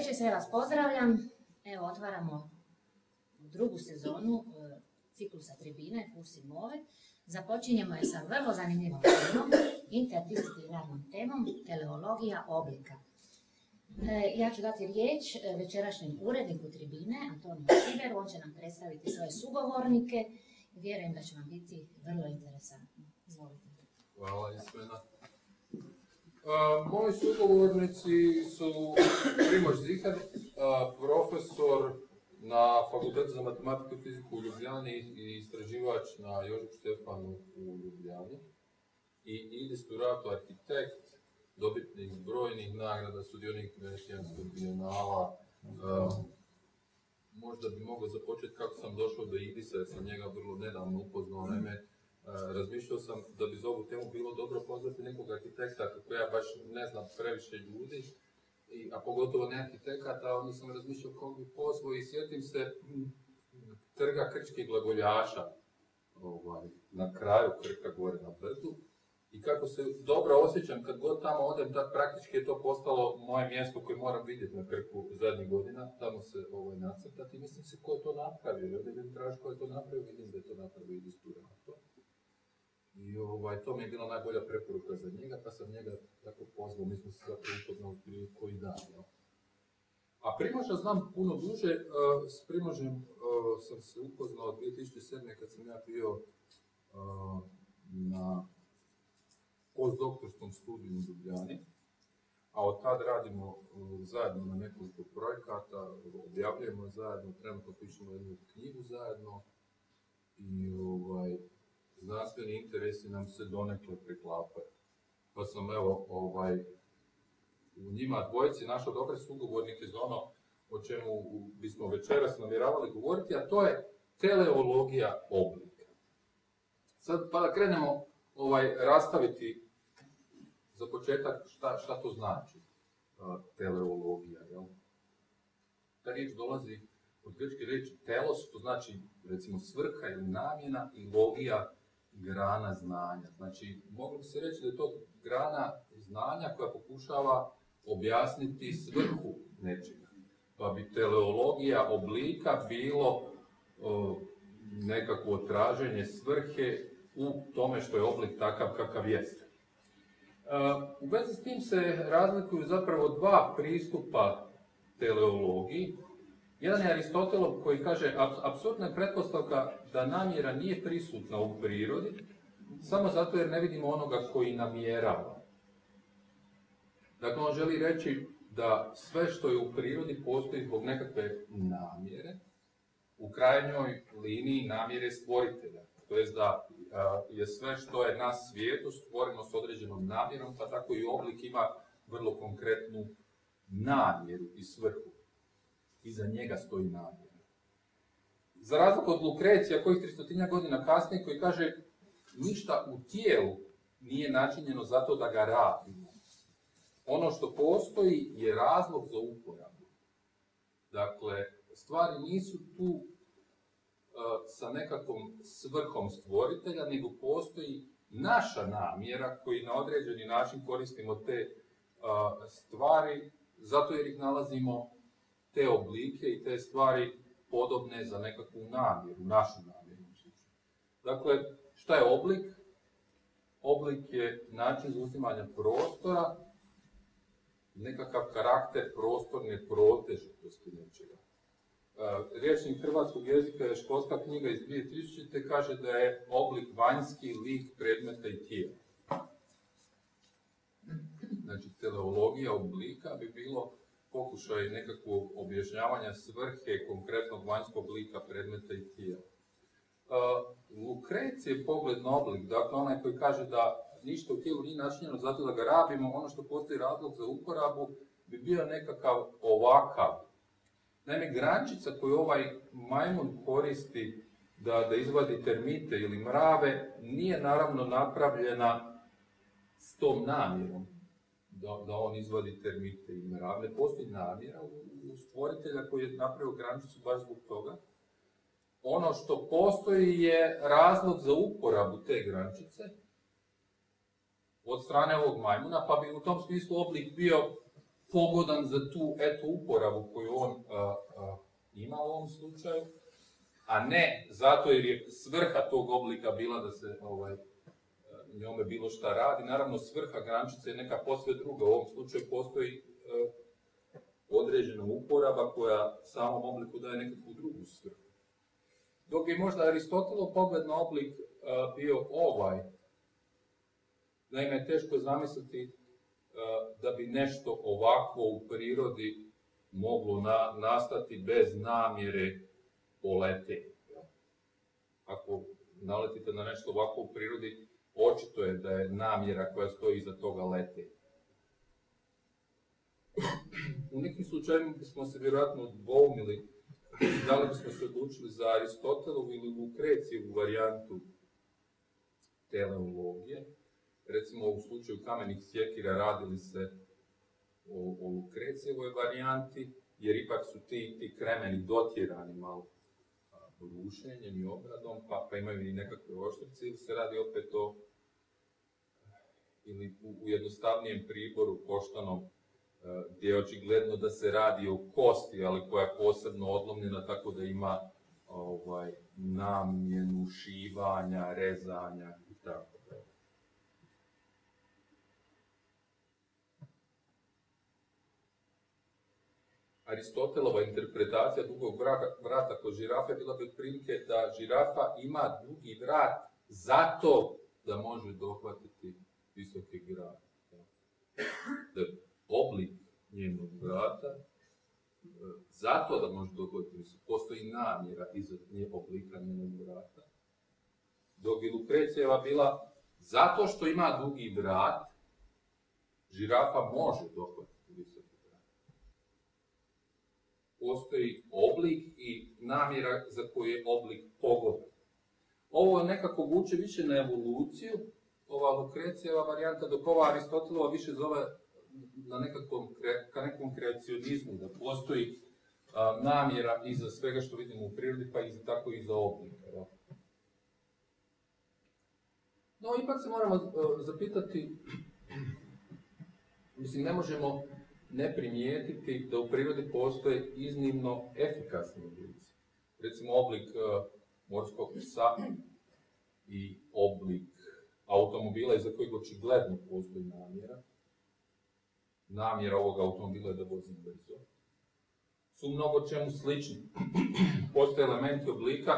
večer, sve vas pozdravljam. Evo, otvaramo drugu sezonu ciklusa tribine, kursi Move. Započinjemo je sa vrlo zanimljivom temom, interdisciplinarnom temom, teleologija oblika. Ja ću dati riječ večerašnjem uredniku tribine, Antoniju Šiberu. On će nam predstaviti svoje sugovornike i vjerujem da će vam biti vrlo interesantno. Izvolite. Hvala, Ismena. Moji sugovornici su Primož Zihar, profesor na Fakultetu za matematiku i fiziku u Ljubljani i istraživač na Jožefu Stefanu u Ljubljani. I Idis Turato, arhitekt, dobitnik brojnih nagrada, sudionik Venecijanskog bijenala. Možda bi mogao započeti kako sam došao do Idisa, jer sam njega vrlo nedavno upoznao. Naime, razmišljao sam da bi za ovu temu bilo dobro pozvati nekog arhitekta, kako ja baš ne znam previše ljudi, a pogotovo ne arhitekata, onda sam razmišljao kako bi pozvao i sjetim se trga krčkih glagoljaša na kraju Krka gore na brdu. I kako se dobro osjećam kad god tamo odem, praktički je to postalo moje mjesto koje moram vidjeti na Krku zadnjih godina, tamo se nacrtati. Mislim se ko je to napravio, i ovdje vidim traži ko je to napravio, vidim da je to napravio Idis Turato. I to mi je bila najbolja preporuka za njega, pa sam njega tako pozvao, mi smo se zapravo upoznali prije koji dan. A Primoža znam puno duže, s Primožem sam se upoznao 2007. kad sam ja bio na postdoktorskom studiju u Ljubljani, a od tad radimo zajedno na nekoliko projekata, objavljujemo zajedno, trenutno pišemo jednu knjigu zajedno i znanstveni interesi nam se donekle preklapaju. Pa sam u njima dvojici našao dobre sugovornike za ono o čemu bismo večeras namjeravali govoriti, a to je teleologija oblika. Sad pa da krenemo rastaviti za početak šta to znači teleologija. Jel? Ta riječ dolazi od grčke riječi telos, to znači recimo svrha ili namjena, i logija, grana znanja. Znači, moglo bi se reći da je to grana znanja koja pokušava objasniti svrhu nečega. Pa bi teleologija oblika bilo nekakvo traženje svrhe u tome što je oblik takav kakav jeste. U vezi s tim se razlikuju zapravo dva pristupa teleologiji. Jedan je Aristotelov koji kaže apsolutna je pretpostavka da namjera nije prisutna u prirodi samo zato jer ne vidimo onoga koji namjerava. Dakle, on želi reći da sve što je u prirodi postoji zbog nekakve namjere, u krajnjoj liniji namjere stvoritelja. To jest da je sve što je na svijetu stvoreno s određenom namjerom, pa tako i oblik ima vrlo konkretnu namjeru i svrhu. Iza njega stoji namjera. Za razliku od Lukrecija, kojih 300 godina kasnije, koji kaže ništa u tijelu nije načinjeno zato da ga rabimo. Ono što postoji je razlog za uporabu. Dakle, stvari nisu tu sa nekakvom svrhom stvoritelja, nego postoji naša namjera koji na određeni način koristimo te stvari zato jer ih nalazimo, te oblike i te stvari podobne za nekakvu namjeru, našu namjeru. Dakle, šta je oblik? Oblik je način zauzimanja prostora, nekakav karakter prostorne protežitosti nečega. Rječnik hrvatskog jezika je školska knjiga iz 2000. kaže da je oblik vanjski lik predmeta i tijela. Znači, teleologija oblika bi bilo pokušaj nekakvog objašnjavanja svrhe konkretnog vanjskog lika predmeta i tijela. Lukrecije pogled na oblik, dakle onaj koji kaže da ništa u tijelu nije načinjeno zato da ga rabimo, ono što postoji razlog za uporabu, bi bio nekakav ovakav. Naime, grančica koju ovaj majmun koristi da izvadi termite ili mrave, nije naravno napravljena s tom namjerom da on izvadi termite i mrave. Ne postoji namjera u stvoritelja koji je napravio grančicu baš zbog toga. Ono što postoji je razlog za uporabu te grančice od strane ovog majmuna, pa bi u tom smislu oblik bio pogodan za tu uporabu koju on ima u ovom slučaju, a ne zato jer je svrha tog oblika bila da se njome bilo šta radi. Naravno, svrha grančice je neka posve druga. U ovom slučaju postoji određena uporaba koja samom obliku daje nekakvu drugu svrhu. Dok je možda Aristotelov pogled na oblik bio ovaj, naime je teško zamisliti da bi nešto ovakvo u prirodi moglo nastati bez namjere polete. Ako naletite na nešto ovako u prirodi, očito je da je namjera koja stoji iza toga lete. U nekim slučajima bismo se vjerojatno dvoumili da li bismo se odlučili za Aristotelovu ili Lukrecijevu varijantu teleologije. Recimo u slučaju kamenih sjekira radili se o Lukrecijevoj varijanti, jer ipak su ti kremeni dotjerani malo rušenjem i obradom, pa imaju i nekakve oštrice, ili se radi opet o ili u jednostavnijem priboru koštanom, gdje je očigledno da se radi o kosti, ali koja je posebno odlomljena, tako da ima namjenu šivanja, rezanja i tako da. Aristotelova interpretacija dugog vrata kod žirafe bila bi otprilike da žirafa ima dugi vrat zato da može dohvatiti visoke grane. Da je oblik njenog vrata zato da može dohvatiti visoke. Postoji namjera iza oblika njenog vrata. Dok je Lukrecijeva bila zato što ima dugi vrat, žirafa može dohvatiti visoke. Postoji oblik i namjera za koju je oblik pogodan. Ovo nekako vuče više na evoluciju, ova Lukrecijeva varijanta, dok ova Aristotelova više zove ka nekom kreacionizmu, da postoji namjera iza svega što vidimo u prirodi, pa tako i za oblika. Ja. No, ipak se moramo zapitati, mislim, ne možemo ne primijetiti da u prirodi postoje iznimno efikasni oblici. Recimo oblik morskog psa i oblik automobila iza kojeg očigledno postoji namjera. Namjera ovog automobila je da vozi brzo. Su mnogo čemu slični. Postoje elementi oblika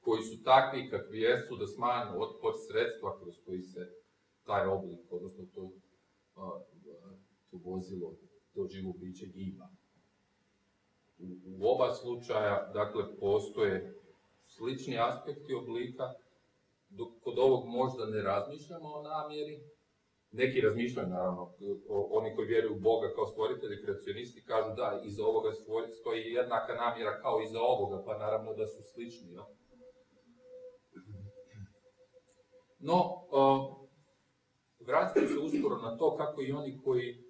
koji su takvi kakvi jesu da smanje otpor sredstva kroz koji se taj oblik, odnosno to vozilo, to živo biće giba. U oba slučaja, dakle, postoje slični aspekti oblika, dok kod ovog možda ne razmišljamo o namjeri. Neki razmišljaju, naravno, oni koji vjeruju u Boga kao stvoritelji, kreacionisti, kažu da, iza ovoga stoji jednaka namjera kao iza ovoga, pa naravno da su slični. Ja? No, vraćamo se uskoro na to kako i oni koji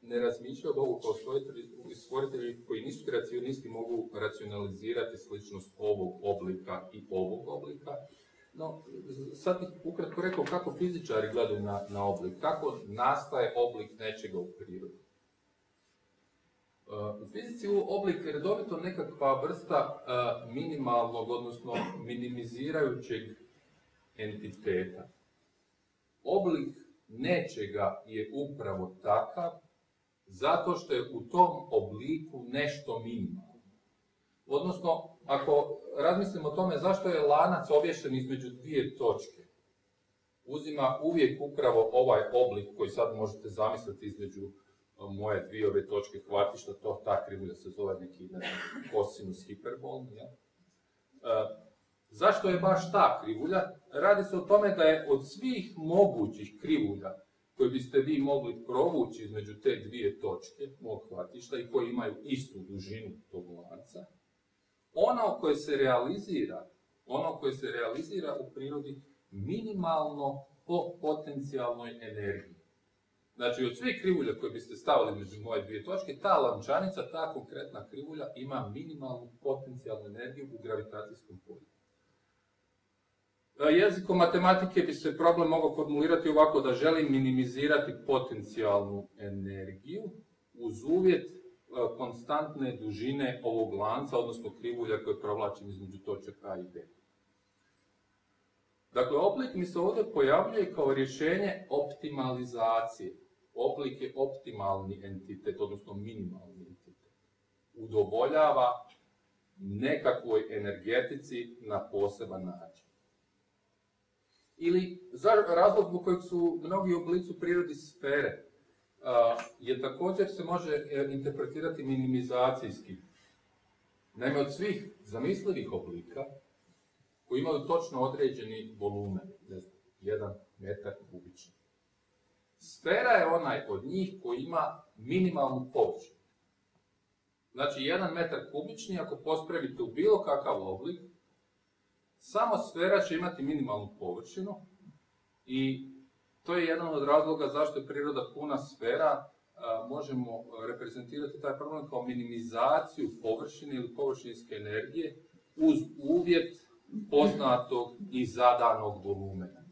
ne razmišljaju o Bogu kao stvoritelji koji nisu kreacionisti mogu racionalizirati sličnost ovog oblika i ovog oblika. No, sad bih ukratko rekao kako fizičari gledaju na oblik, kako nastaje oblik nečega u prirodi. U fizici oblik je redovito nekakva vrsta minimalnog, odnosno minimizirajućeg entiteta. Oblik nečega je upravo takav zato što je u tom obliku nešto minimalno. Odnosno, ako razmislimo o tome zašto je lanac obješen između dvije točke, uzima uvijek upravo ovaj oblik koji sad možete zamisliti između moje dvije ove točke hvatišta, ta krivulja se zove neki kosinus hiperbolni. Ja? Zašto je baš ta krivulja? Radi se o tome da je od svih mogućih krivulja koje biste vi mogli provući između te dvije točke mog hvatišta i koji imaju istu dužinu tog lanca, ono koje se realizira u prirodi minimalno po potencijalnoj energiji. Znači, od svih krivulja koje biste stavili među moje dvije točke, ta lančanica, ta konkretna krivulja ima minimalnu potencijalnu energiju u gravitacijskom polju. Jezikom matematike bi se problem mogao formulirati ovako, da želim minimizirati potencijalnu energiju uz uvjet konstantne dužine ovog lanca, odnosno krivulja koje provlačim između točaka A i B. Dakle, oblik mi se ovdje pojavljuje kao rješenje optimalizacije. Oblik je optimalni entitet, odnosno minimalni entitet. Udovoljava nekakvoj energetici na poseban način. Ili razlog zbog kojeg su mnogi oblici u prirodi sfere je također se može interpretirati minimizacijski. Naime, od svih zamislivih oblika koji imaju točno određeni volumen, 1 metar kubični. Sfera je onaj od njih koji ima minimalnu površinu. Znači, 1 metar kubični, ako pospremite u bilo kakav oblik, samo sfera će imati minimalnu površinu i to je jedan od razloga zašto je priroda puna sfera. Možemo reprezentirati taj problem kao minimizaciju površine ili površinske energije uz uvjet poznatog i zadanog volumena.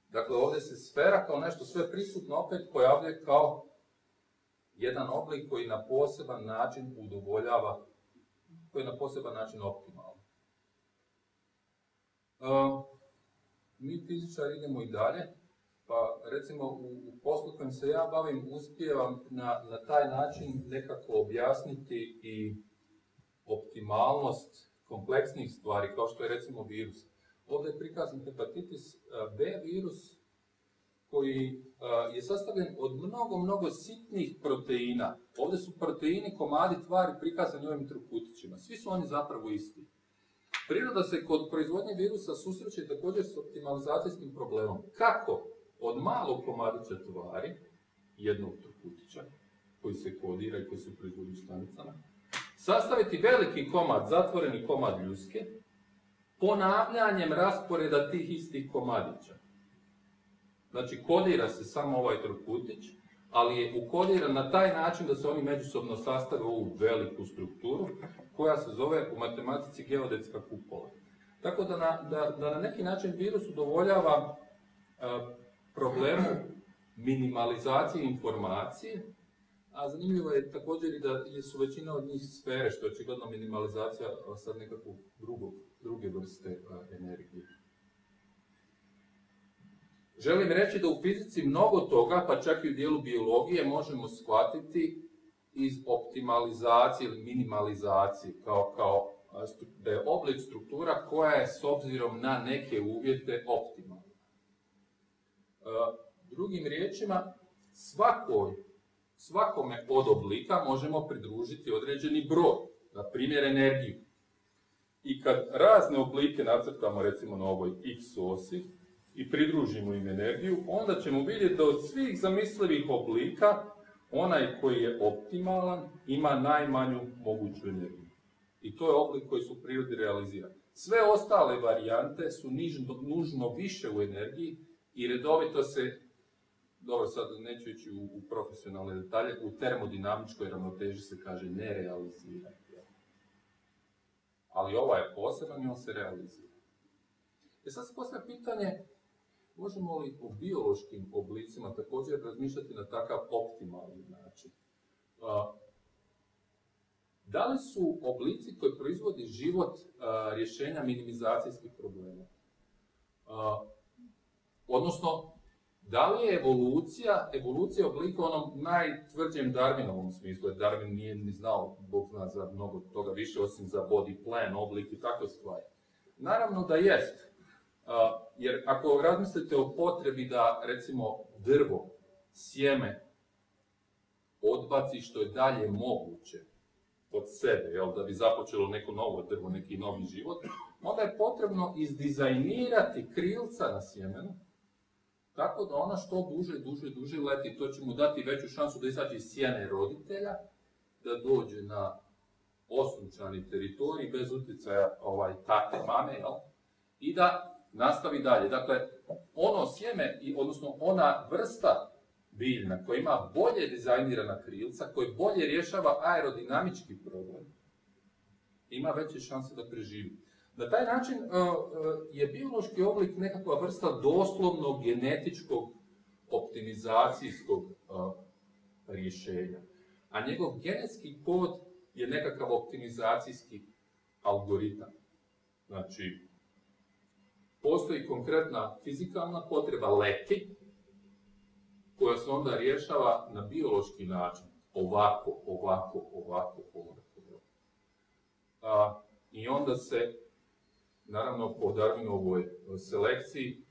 Dakle, ovdje se sfera kao nešto sve prisutno opet pojavljuje kao jedan oblik koji na poseban način udovoljava, koji je na poseban način optimalan. Mi fizičari idemo i dalje, pa recimo u poslu kojim se ja bavim uspijevam na taj način nekako objasniti i optimalnost kompleksnih stvari, kao što je recimo virus. Ovdje je prikazan hepatitis B virus koji je sastavljen od mnogo sitnih proteina. Ovdje su proteini, komadi tvari prikazani ovim trokutićima. Svi su oni zapravo isti. Priroda se kod proizvodnje virusa susreće također s optimalizacijskim problemom. Kako od malog komadića tvari, jednog trokutića, koji se kodira i koji se proizvodi u stanicama, sastaviti veliki komad, zatvoreni komad ljuske, ponavljanjem rasporeda tih istih komadića. Znači, kodira se samo ovaj trokutić, ali je ukodiran na taj način da se oni međusobno sastave u ovu veliku strukturu, koja se zove u matematici geodetska kupola. Tako da na neki način virus udovoljava problemu minimalizacije informacije, a zanimljivo je također i da su većina od njih sfere, što je očigledno minimalizacija sad nekakvog druge vrste energije. Želim reći da u fizici mnogo toga, pa čak i u dijelu biologije, možemo shvatiti iz optimalizacije ili minimalizacije, kao da je oblik struktura koja je s obzirom na neke uvjete optimalna. Drugim riječima, svakome od oblika možemo pridružiti određeni broj, na primjer energiju. I kad razne oblike nacrtamo recimo na ovoj x osi i pridružimo im energiju, onda ćemo vidjeti da od svih zamislivih oblika onaj koji je optimalan ima najmanju moguću energiju. I to je oblik koji su u prirodi realizirani. Sve ostale varijante su nužno više u energiji i redovito se, dobro sad neću ići u profesionalne detalje, u termodinamičkoj ravnoteži se kaže ne realizira. Ali ovaj je poseban i on se realizira. Sad se postavlja pitanje, možemo li o biološkim oblicima također razmišljati na takav optimalni način? Da li su oblici koji proizvodi život rješenja minimizacijskih problema? Odnosno, da li je evolucija oblika u onom najtvrđem Darwinovom smislu, jer Darwin nije ni znao, Bog zna za mnogo toga više, osim za body plan, oblik i takve stvari. Naravno da jest, jer ako razmislite o potrebi da, recimo, drvo, sjeme, odbaci što je dalje moguće od sebe, da bi započelo neko novo drvo, neki novi život, onda je potrebno izdizajnirati krilca na sjemenu, tako da ona što duže leti, to će mu dati veću šansu da izađe iz sjene roditelja, da dođe na osunčani teritorij bez utjecaja tate, mame, i da nastavi dalje. Dakle, ono sjeme, odnosno ona vrsta biljna koja ima bolje dizajnirana krilca, koji bolje rješava aerodinamički problem, ima veće šanse da preživi. Na taj način je biološki oblik nekakva vrsta doslovnog genetičkog optimizacijskog rješenja, a njegov genetski kod je nekakav optimizacijski algoritam. Znači, postoji konkretna fizikalna potreba leti, koja se onda rješava na biološki način, ovako. I onda se, naravno, po Darwinovoj selekciji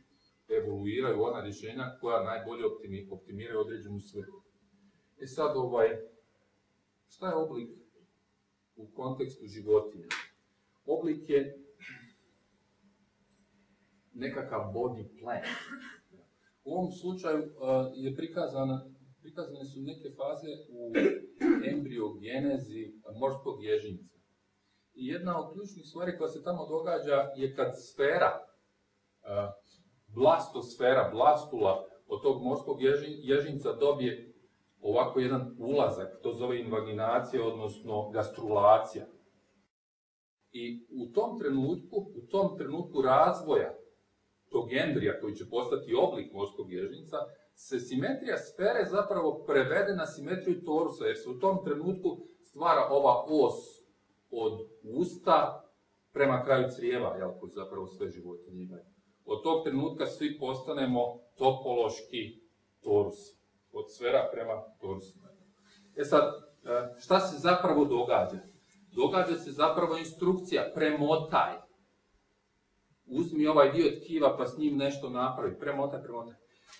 evoluiraju ona rješenja koja najbolje optimiraju određenu svrhu. Sad, šta je oblik u kontekstu životinja? Oblik je nekakav body plan. U ovom slučaju je prikazane su neke faze u embriogenezi morskog ježinca. I jedna od ključnih stvari koja se tamo događa je kad sfera, blastosfera, blastula od tog morskog ježinca dobije ovako jedan ulazak, to zove invaginacija, odnosno gastrulacija. I u tom trenutku razvoja tog embrija koji će postati oblik morskog ježinca, se simetrija sfere zapravo prevede na simetriju torusa, jer se u tom trenutku stvara ova os od usta prema kraju crijeva, koji zapravo sve životinje imaju. Od tog trenutka svi postanemo topološki torusi, od sfera prema torusima. Sad, šta se zapravo događa? Događa se zapravo instrukcija, premotaj. Uzmi ovaj dio tkiva pa s njim nešto napravi, premotaj.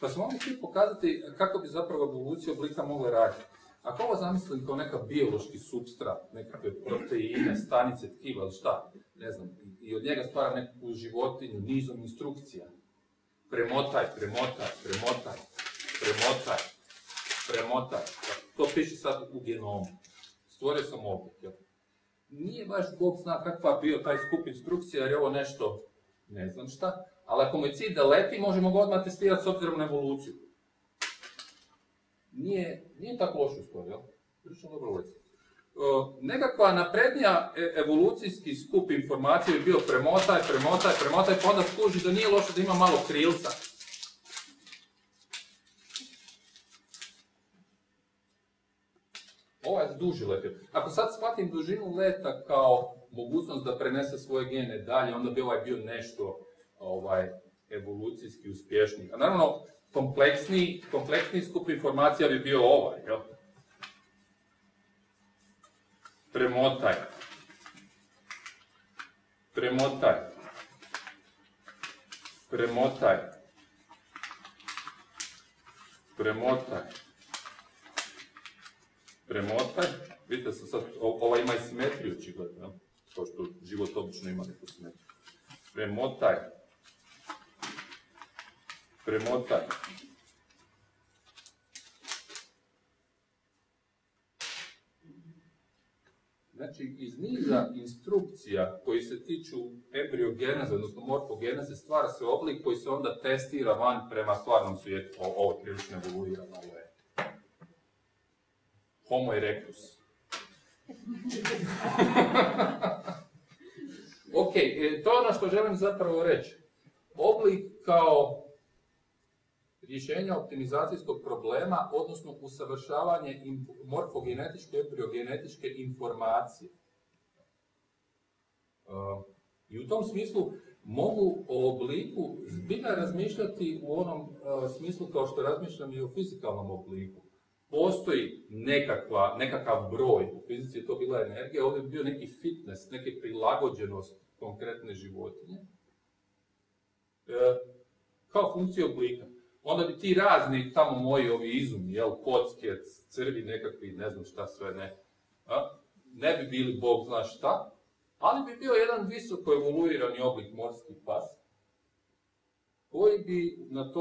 Pa smo mogli htjeti pokazati kako bi zapravo evolucija oblika mogla raditi. Ako ovo zamislim kao neka biološki supstrat, nekakve proteine, stanice tkiva ili šta, ne znam, i od njega stvara neku životinju nizom instrukcija. Premotaj. To piše sad u genomu. Stvorio sam oblik. Nije baš Bog zna kakva bio taj skup instrukcija, jer je ovo nešto ne znam šta, ali ako mu je cilj da leti, možemo ga odmah testirati s obzirom na evoluciju. Nije tako loše stvar, jel? Prilično dobro leti. Nekakva naprednija evolucijski skup informacije bi bio premotaj, pa onda skuži da nije loše da ima malo krilca. Ovo je duži let. Ako sad shvatim dužinu leta kao mogućnost da prenese svoje gene dalje, onda bi ovaj bio nešto evolucijski uspješniji. A naravno, kompleksniji skup informacija bi bio ovaj, jel? Premotaj. Vidite se sad, ova ima i simetriju očigledno, kao što život obično ima neku simetriju. Premotaj. Znači, iz niza instrukcija koji se tiču embriogeneze, odnosno morfogeneze, stvara se oblik koji se onda testira van prema stvarnom svijetu. Ovo je prilično evoluirano, ovo je Homo erectus. Ok, to je ono što želim zapravo reći. Oblik kao rješenja optimizacijskog problema, odnosno usavršavanje morfogenetičke i embriogenetičke informacije. I u tom smislu mogu o obliku zbilja razmišljati u onom smislu kao što razmišljam i o fizikalnom obliku. Postoji nekakav broj, u fizici je to bila energija, ovdje bi bio neki fitness, neke prilagođenost konkretne životinje, kao funkcija oblika. Onda bi ti razni tamo moji ovi izumi, kocke, crvi nekakvi, ne znam šta sve ne bi bili Bog zna šta, ali bi bio jedan visoko evoluirani oblik morski pas, koji bi na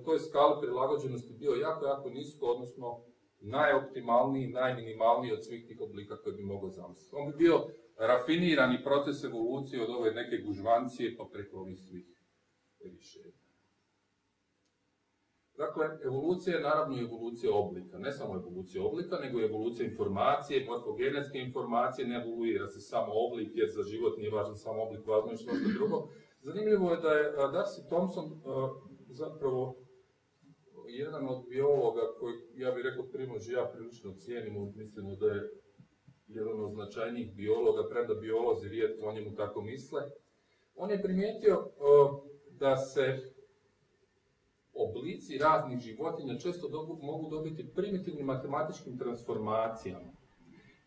toj skali prilagođenosti bio jako nisko, odnosno najoptimalniji, najminimalniji od svih tih oblika koje bi mogao zamisliti. On bi bio rafinirani proces evolucije od ove neke gužvancije pa preko ovih svih rješenja. Dakle, evolucija je naravno evolucija oblika, ne samo evolucija oblika, nego i evolucija informacije, morfogenetske informacije, ne evoluira se samo oblik, jer za život nije važan samo oblik, važno je što drugo. Zanimljivo je da je Darcy Thompson zapravo jedan od biologa koji, ja bih rekao, Primož i ja prilično cijenimo, mislimo da je jedan od značajnijih biologa, premda biolozi rijetko o njemu tako misle. On je primijetio da se oblici raznih životinja često mogu dobiti primitivnim matematičkim transformacijama.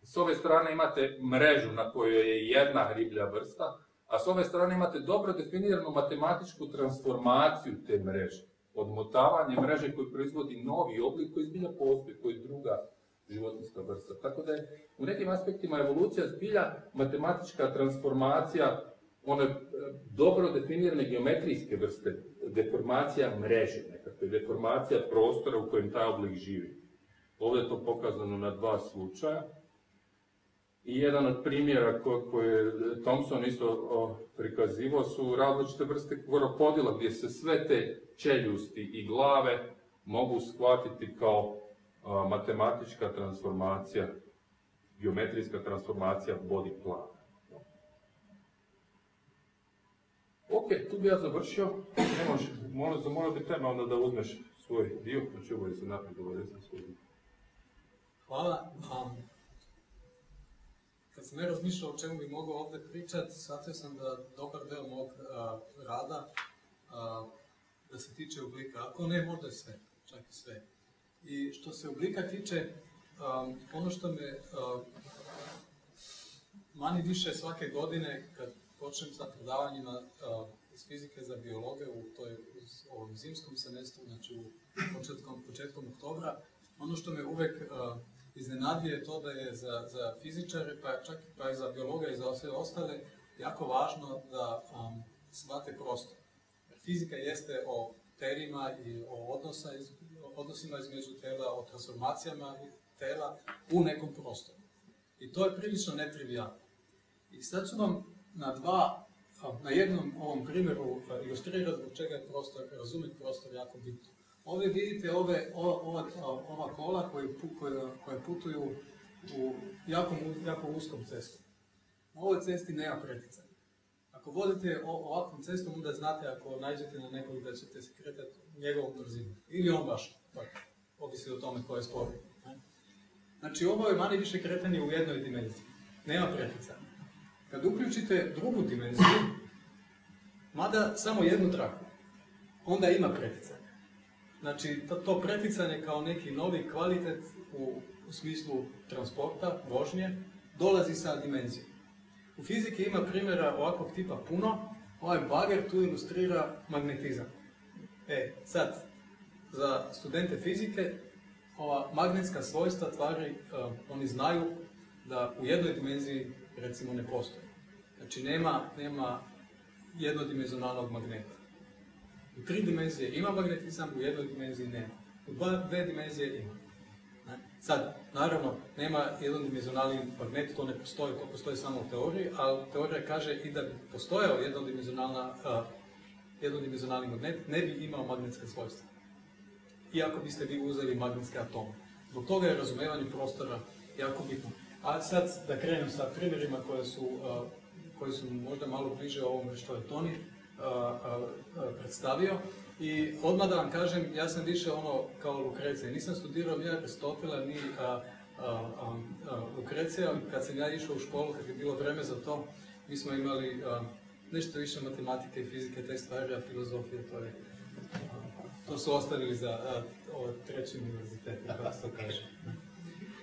S ove strane imate mrežu na kojoj je jedna riblja vrsta, a s ove strane imate dobro definiranu matematičku transformaciju te mreže. Odmotavanje mreže koji proizvodi novi oblik koji zbilja postoji, koji je druga životinjska vrsta. Tako da je u nekim aspektima evolucija zbilja matematička transformacija one dobro definirane geometrijske vrste, deformacija mreže, nekakve deformacija prostora u kojem taj oblik živi. Ovdje je to pokazano na dva slučaja. I jedan od primjera koje je Thompson isto prikazivao su različite vrste krokodila gdje se sve te čeljusti i glave mogu shvatiti kao matematička transformacija, geometrijska transformacija body plana. Ok, tu bi ja završio. Molio bi tebe onda da uzmeš svoj dio, pa ću ovo se naprijed dovoljeti svoj dio. Hvala. Kad sam ne razmišljao o čemu bi mogao ovdje pričati, shvatio sam da dobar del mog rada da se tiče oblika, ako ne možda sve, čak i sve. I što se oblika tiče, ono što me manje više svake godine, kad počnem sa predavanjima iz fizike za biologe u ovom zimskom semestru, znači početkom oktobra, ono što me uvek iznenadi je to da je za fizičare, pa čak i za biologa i za sve ostale, jako važno da shvate prostor. Fizika jeste o terijima i o odnosima između tela, o transformacijama tela u nekom prostoru. I to je prilično netrivijalno. I sad ću vam na jednom ovom primjeru ilustrirati zbog čega je razumjeti prostor jako bitno. Ovdje vidite ova kola koje putuju u jako uskom cestu. Na ovoj cesti nema preticanja. Ako vodite ovakvom cestom, onda znate ako nađete na nekog da ćete se kretati njegovom brzinom. Ili on baš, ovisi o tome ko je sporiji. Znači ovo je manje više kretanje u jednoj dimenziji. Nema preticanja. Kad uključite drugu dimenziju, mada samo jednu traku, onda ima preticanje. Znači, to preticanje kao neki novi kvalitet u smislu transporta, vožnje, dolazi sa dimenzijom. U fiziki ima primjera ovakvog tipa puno, ovaj bager tu ilustrira magnetizam. Sad, za studente fizike, ova magnetska svojstva tvari, oni znaju da u jednoj dimenziji, recimo, ne postoji. Znači, nema jednodimenzionalnog magneta. U 3 dimenzije ima magnetizam, u jednoj dimenziji nema. U 2 dimenzije ima. Sad, naravno, nema jednodimenzionalni magnet, to ne postoji, to postoji samo u teoriji, ali teorija kaže i da bi postojao jednodimenzionalni magnet, ne bi imao magnetske svojstva. Iako biste vi uzeli magnetske atome. Zbog toga je razumevanje prostora jako bitno. A sad da krenem sa primjerima koji su možda malo bliže ovome što je Toni predstavio. I odmah da vam kažem, ja sam više kao Lukrecija. Nisam studirao ni Aristotela, ni Lukrecija. Kad sam ja išao u školu, kad je bilo vreme za to, mi smo imali nešto više matematike i fizike, te stvari, a filozofije, to su ostavili za treći univerzitet, kako se to kaže.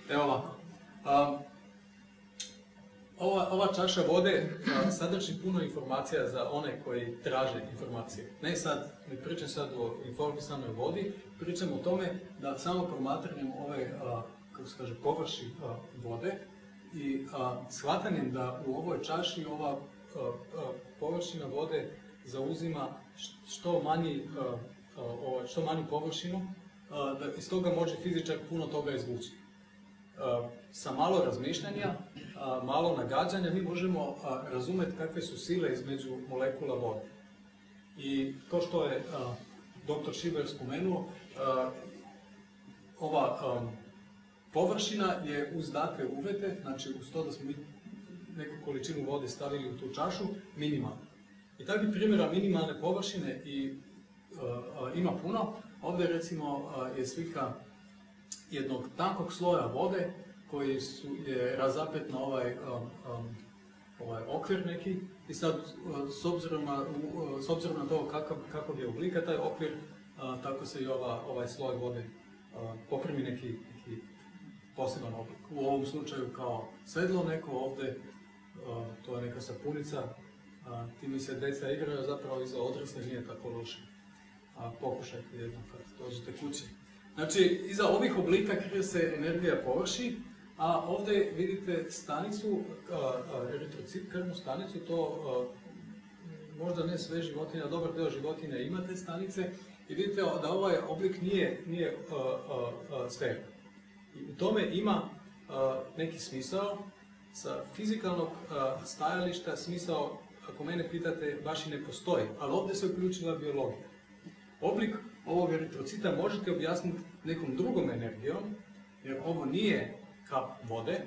Evo ovako. Ova čaša vode sadrži puno informacija za one koji traže informacije. Ne pričam sad o informisanoj vodi, pričam o tome da samo promatranjem ove, kako se kaže, površi vode i shvatanjem da u ovoj čaši ova površina vode zauzima što manju površinu, da iz toga može fizičar puno toga izvući. Sa malo razmišljanja, malo nagađanja, mi možemo razumjeti kakve su sile između molekula vode. I to što je dr. Šiber spomenuo, ova površina je uz dakle uvjete, znači uz to da smo mi neku količinu vode stavili u tu čašu, minimalna. I takvih primjera minimalne površine ima puno. Ovdje recimo je slika jednog tankog sloja vode koji je razapet na ovaj okvir neki i sad s obzirom na to kakav je oblika taj okvir, tako se i ovaj sloj vode poprimi neki poseban oblik. U ovom slučaju kao svedlo neko, ovdje to je neka sapunica, time se djeca igraju, zapravo iza odrasle nije tako loše. Pokušajte jednom kad dođete kući. Znači, iza ovih oblika krije se energija površi, a ovdje vidite stanicu, eritrocit, krvnu stanicu, to možda ne sve životinja, dobar dio životinja ima te stanice, i vidite da ovaj oblik nije sfera. I u tome ima neki smisao, sa fizikalnog stajališta smisao, ako mene pitate, baš i ne postoji, ali ovdje se uključila biologija. Oblik ovog eritrocita možete objasniti nekom drugom energijom, jer ovo nije kap vode,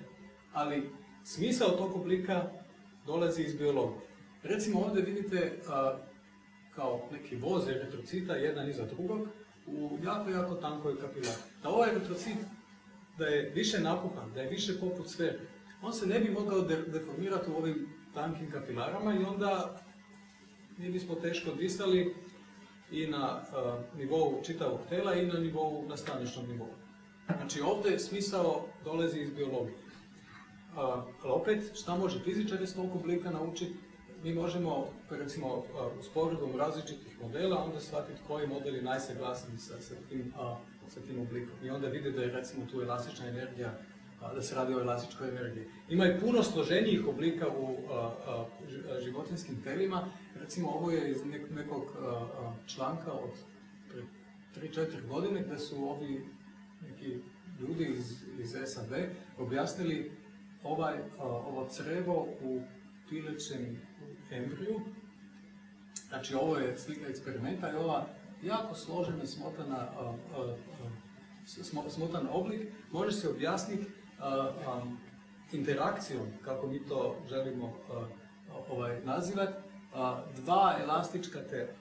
ali smisao tog oblika dolazi iz biologije. Recimo ovdje vidite kao neki voz eritrocita, jedan iza drugog, u jako tankoj kapilari. Da ovaj eritrocit da je više napuhan, da je više poput sfere, on se ne bi mogao deformirati u ovim tankim kapilarama i onda mi bismo teško disali i na nivou čitavog tela i na nivou, na staničnom nivou. Znači ovdje smisao dolazi iz biologije. Ali opet, šta može fizičar iz tog oblika naučiti? Mi možemo, recimo, usporedbom različitih modela, onda shvatiti koji model je najsaglasniji sa tim oblikom. I onda vidi da je, recimo, tu elastična energija, da se radi o elastičkoj energiji. Ima i puno složenijih oblika u životinskim telima. Recimo, ovo je iz nekog članka od 3-4 godine, gdje su ovi neki ljudi iz SAD objasnili ovo crevo u pilećem embriju. Znači, ovo je slika eksperimenta i ova jako složena smotan oblik može se objasniti interakcijom, kako mi to želimo nazivati, dva elastička tela.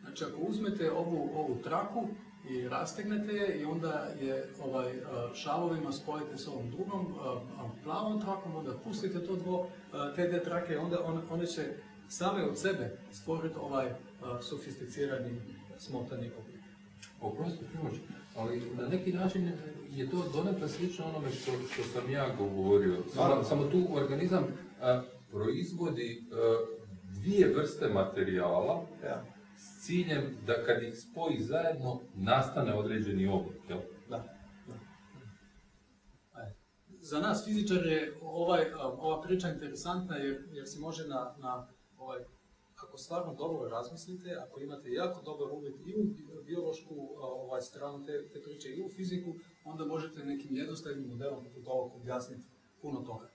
Znači, ako uzmete ovu traku i rastegnete je i onda je šavovima spojite s ovom drugom plavom trakom, onda pustite te dve trake i onda one će same od sebe stvoriti sofisticirani smotani oblik. Oprosti, Primoć, ali na neki način je to donekle slično onome što sam ja govorio. Samo tu organizam proizvodi dvije vrste materijala s ciljem da kad ih spoji zajedno nastane određeni oblik, jel? Da. Za nas fizičare ova priča interesantna jer se može ako stvarno dobro razmislite, ako imate jako dobar uvid i u biološku stranu te priče i u fiziku, onda možete nekim jednostavnim modelom poput ovog objasniti puno toga.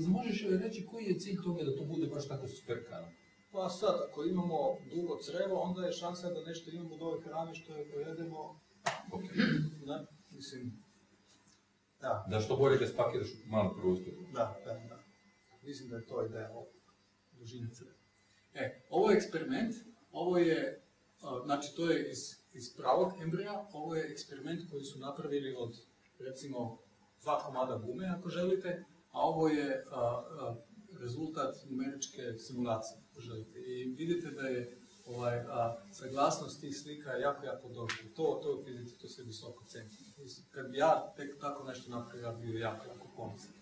Možeš reći koji je cilj toga da to bude baš tako superkano? Pa sad, ako imamo dugo crevo, onda je šansa da nešto imamo od ove hrane što je pojedemo. Da, mislim, da. Da što bolje ga spakiraš u malo prostoru. Da. Mislim da je to ideja dužine creva. Ovo je eksperiment, ovo je, znači to je iz pravog embrija, ovo je eksperiment koji su napravili od, recimo, 2 komada gume, ako želite, a ovo je rezultat numeričke simulacije, ako želite. I vidite da je saglasnost tih slika jako dobro. To u fizici, to se visoko ceni. Kad bi ja tek tako nešto napravio, ja bio jako ponosan.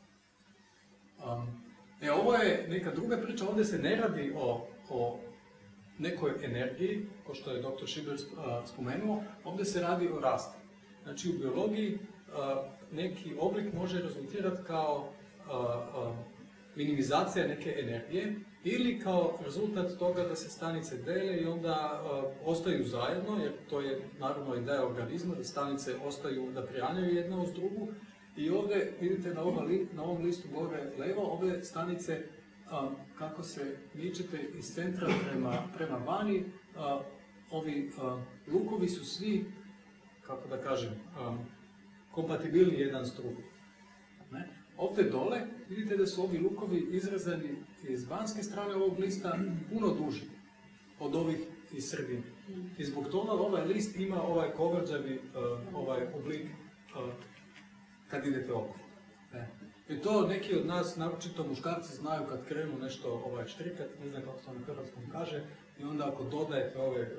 Ovo je neka druga priča, ovdje se ne radi o nekoj energiji, kao što je dr. Šiber spomenuo, ovdje se radi o rastu. Znači u biologiji neki oblik može rezultirati kao minimizacija neke energije ili kao rezultat toga da se stanice dele i onda ostaju zajedno, jer to je naravno ideja organizma, da stanice ostaju, da prijanjaju jedna uz drugu. I ovdje vidite na ovom listu gore levo, ove stanice kako se mičete iz centra prema vani, ovi lukovi su svi, kako da kažem, kompatibilni jedan s drugim. Ne? Ovdje dole vidite da su ovi lukovi izrezani iz vanjske strane ovog lista puno duži od ovih iz sredine. I zbog toga ovaj list ima ovaj kovrđavi ovaj oblik kad idete ovdje. I to neki od nas, naročito muškarci, znaju kad krenu nešto štrikat, ne znam kako se to na hrvatskom kaže, i onda ako dodajete ove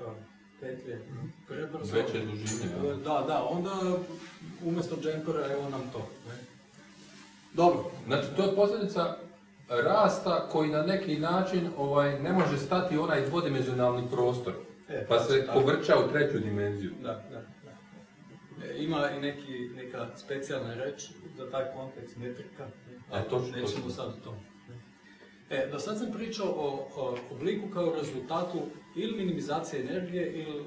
petlje prebrzo... Veće dužine. Da, onda umjesto džempera evo nam to. Ne? Dobro. Znači, to je posljedica rasta koji na neki način ne može stati onaj dvodimenzionalni prostor, pa se povrća u treću dimenziju. Da. Ima i neka specijalna reč za taj kontekst, metrika, nećemo sad o tom. Do sad sam pričao o obliku kao rezultatu ili minimizacije energije ili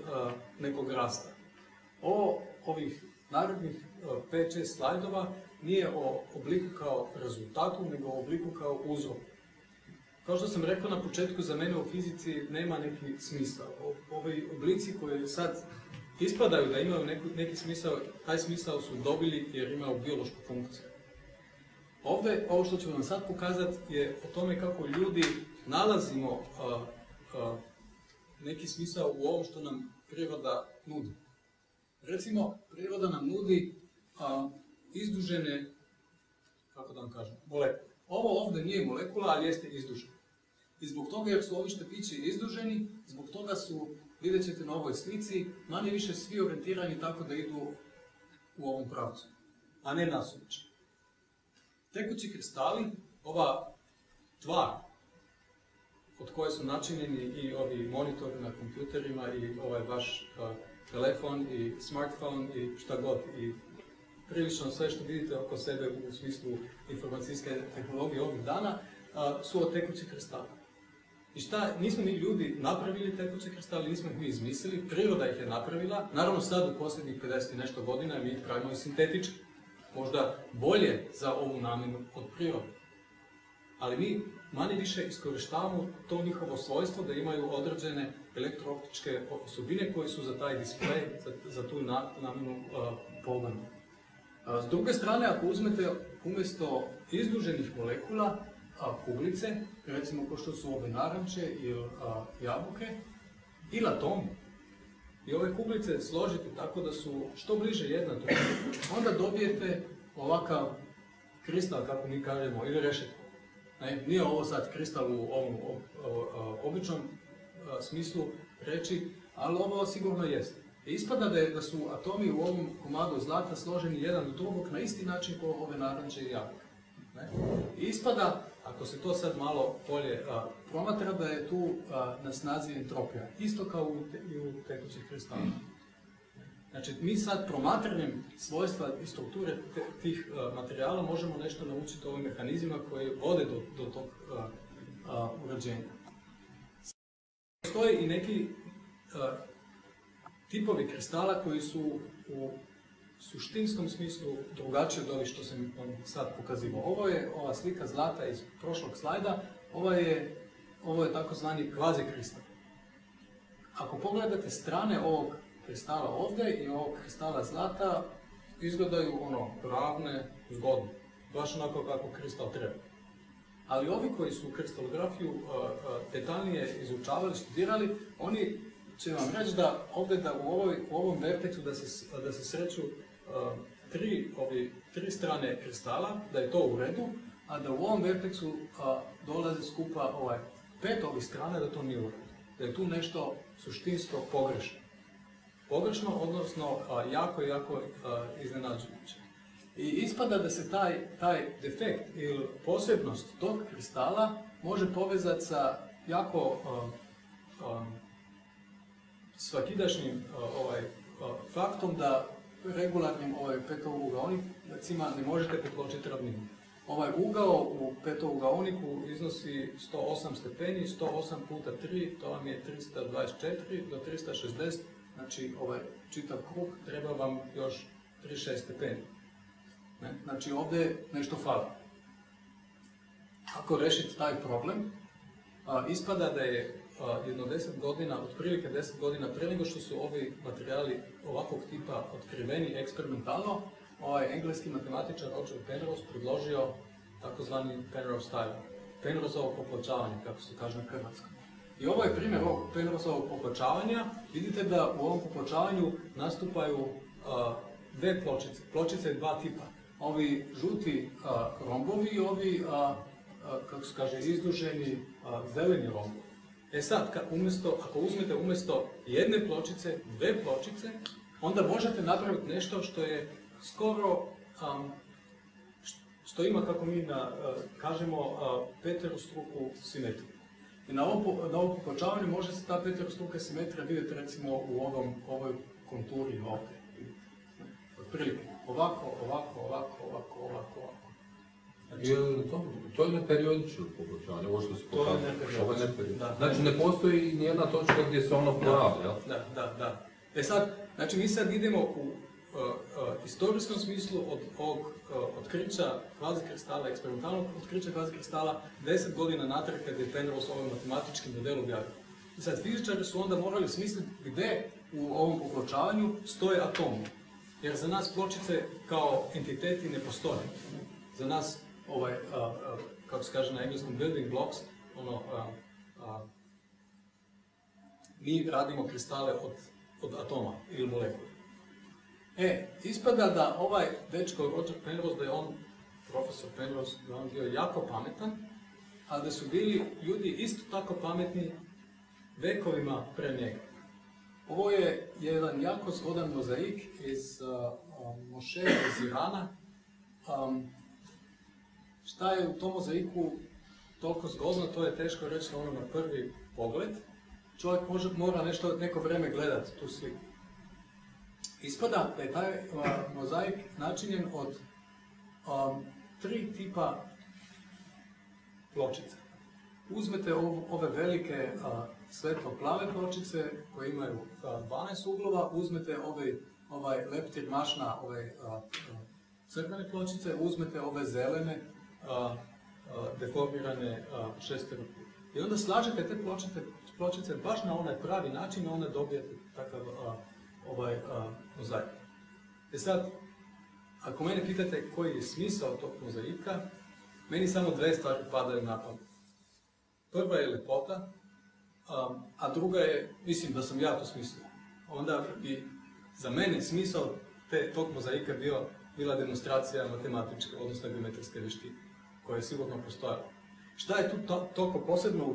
nekog rasta. Ovih narednih 5-6 slajdova nije o obliku kao rezultatu, nego o obliku kao uzroku. Kao što sam rekao na početku, za mene u fizici nema neki smisao. Ovi oblici koji sad ispadaju da imaju neki smisao, taj smisao su dobili jer imaju biološku funkciju. Ovdje, ovo što ću vam sad pokazati je o tome kako ljudi nalazimo neki smisao u ovom što nam priroda nudi. Recimo, priroda nam nudi izdužene, kako da vam kažem, molekule. Ovo ovdje nije molekula, ali jeste izdužena. I zbog toga jer su ovi štapići izduženi, zbog toga su, vidjet ćete na ovoj slici, manje više svi orijentirani tako da idu u ovom pravcu, a ne nasumično. Tekući kristali, ova tvar od koje su načinjeni i ovi monitori na kompjuterima i ovaj vaš telefon i smartphone i šta god, i prilično sve što vidite oko sebe u smislu informacijske tehnologije ovih dana su od tekućih kristala. I šta, nismo mi ljudi napravili tekuće kristale, nismo ih mi izmislili, priroda ih je napravila. Naravno sad u posljednjih 50 i nešto godina mi ih pravimo i sintetički. Možda bolje za ovu namjenu od prirode. Ali mi manje više iskorištavamo to njihovo svojstvo da imaju određene elektrooptičke osobine koje su za taj displej, za tu namjenu pogodne. S druge strane, ako uzmete umjesto izduženih molekula kuglice, recimo kao što su ove naranče ili jabuke, ili atomi, i ove kuglice složite tako da su što bliže jedna drugoj, onda dobijete ovakav kristal, kako mi kažemo, ili rešetku. Nije ovo sad kristal u ovom običnom smislu reći, ali ovo sigurno jeste. Ispada da su atomi u ovom komadu zlata složeni jedan do drugog na isti način kao ove naranče i jabuke. I ispada, ako se to sad malo bolje promatra, da je tu na snazi entropija, isto kao i u tekućih kristala. Znači, mi sad promatranjem svojstva i strukture tih materijala možemo nešto naučiti o ovim mehanizmima koji vode do tog uređenja. Postoje i neki tipovi kristala koji su u suštinskom smislu drugačije od ovih što sam vam sad pokazivao. Ovo je ova slika zlata iz prošlog slajda, ovo je takozvani kvazi kristal. Ako pogledate strane ovog kristala ovdje i ovog kristala zlata, izgledaju ravne, zgodne, baš onako kako kristal treba. Ali ovi koji su kristalografiju detaljnije izučavali, studirali, oni će vam reći da ovdje u ovom verteksu da se sreću tri strane kristala, da je to u redu, a da u ovom verteksu dolaze skupa 5 ovih strana, da to nije u redu. Da je tu nešto suštinsko pogrešno. Pogrešno, odnosno jako iznenađujuće. I ispada da se taj defekt ili posebnost tog kristala može povezati sa jako svakidašnjim faktom da regularnim petougaunicima ne možete pretločiti ravninu. Ovaj ugao u petougauoniku iznosi 108 stepeni, 108 puta 3, to vam je 324 do 360, znači ovaj čitav krug treba vam još 36 stepeni. Znači ovdje nešto fali. Ako rešiti taj problem, ispada da je jedno 10 godina, otprilike 10 godina prije nego što su ovi materijali ovakvog tipa otkriveni eksperimentalno, engleski matematičar Roger Penrose predložio takozvani Penrose style, Penroseovo popločavanje, kako se kaže na hrvatskom. I ovo je primjer ovog Penroseovog popločavanja. Vidite da u ovom popločavanju nastupaju dve pločice. Pločice dva tipa. Ovi žuti rombovi i ovi, kako se kaže, izduženi zeleni rombovi. E sad, ako uzmete umjesto jedne pločice, dve pločice, onda možete napraviti nešto što je skoro, što ima, kako mi kažemo, peterostruku simetriju. I na ovom popločavanju može se ta peterostruka simetrija vidjeti recimo u ovoj konturi ovdje. Otprilike, ovako. Znači, to je neperiodično popločavanje, ovo što se pokazuje. Znači, ne postoji nijedna točka gdje se ono ponavlja. Da. E sad, znači mi sad idemo u historijskom smislu od ovog otkrića kvazikristala, eksperimentalnog otkrića kvazikristala 10 godina natrag kad je Penrose ovaj matematički model objavio. I sad fizičari su onda morali smisliti gdje u ovom popločavanju stoje atomi. Jer za nas pločice kao entiteti ne postoje. Za nas, kako se kaže na engleskom, building blocks, mi radimo kristale od atoma ili molekula. Ispada da ovaj dečko Roger Penrose, da je on, profesor Penrose, da on bio jako pametan, a da su bili ljudi isto tako pametni vekovima pre njega. Ovo je jedan jako zgodan mozaik iz mošeja iz Irana. Šta je u tom mozaiku toliko zgodno, to je teško reći na prvi pogled. Čovjek mora neko vrijeme gledati tu sliku. Ispada da je taj mozaik načinjen od 3 tipa pločice. Uzmete ove velike svetlo-plave pločice koje imaju 12 uglova, uzmete ovaj leptir mašna, ove crvene pločice, uzmete ove zelene deformirane šesterokupe. I onda slažete te pločice baš na onaj pravi način i onda dobijete takav mozaik. E sad, ako mene pitate koji je smisao tog mozaika, meni samo dve stvari padaju na pamet. Prva je lepota, a druga je, mislim da sam ja to smislio. Onda bi za mene smisao tog mozaika bila demonstracija matematičke, odnosno geometrijske vještine, koja je sigurno postojala. Šta je tu toliko posebno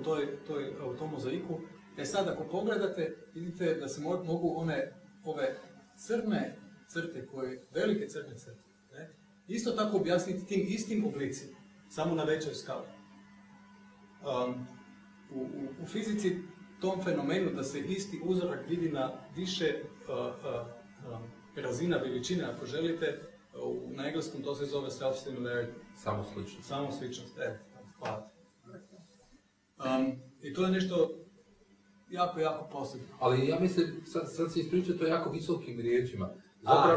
u tom mozaiku? Sad, ako pogledate, vidite da se mogu ove crne crte, velike crne crte, isto tako objasniti tim istim oblicima, samo na većoj skali. U fizici tom fenomenu da se isti uzorak vidi na više razina veličine, ako želite, na engleskom to se zove self-similarity. Samo sličnost, hvala. I to je nešto jako posebno. Ali ja mislim, sad se ispriča to jako visokim riječima.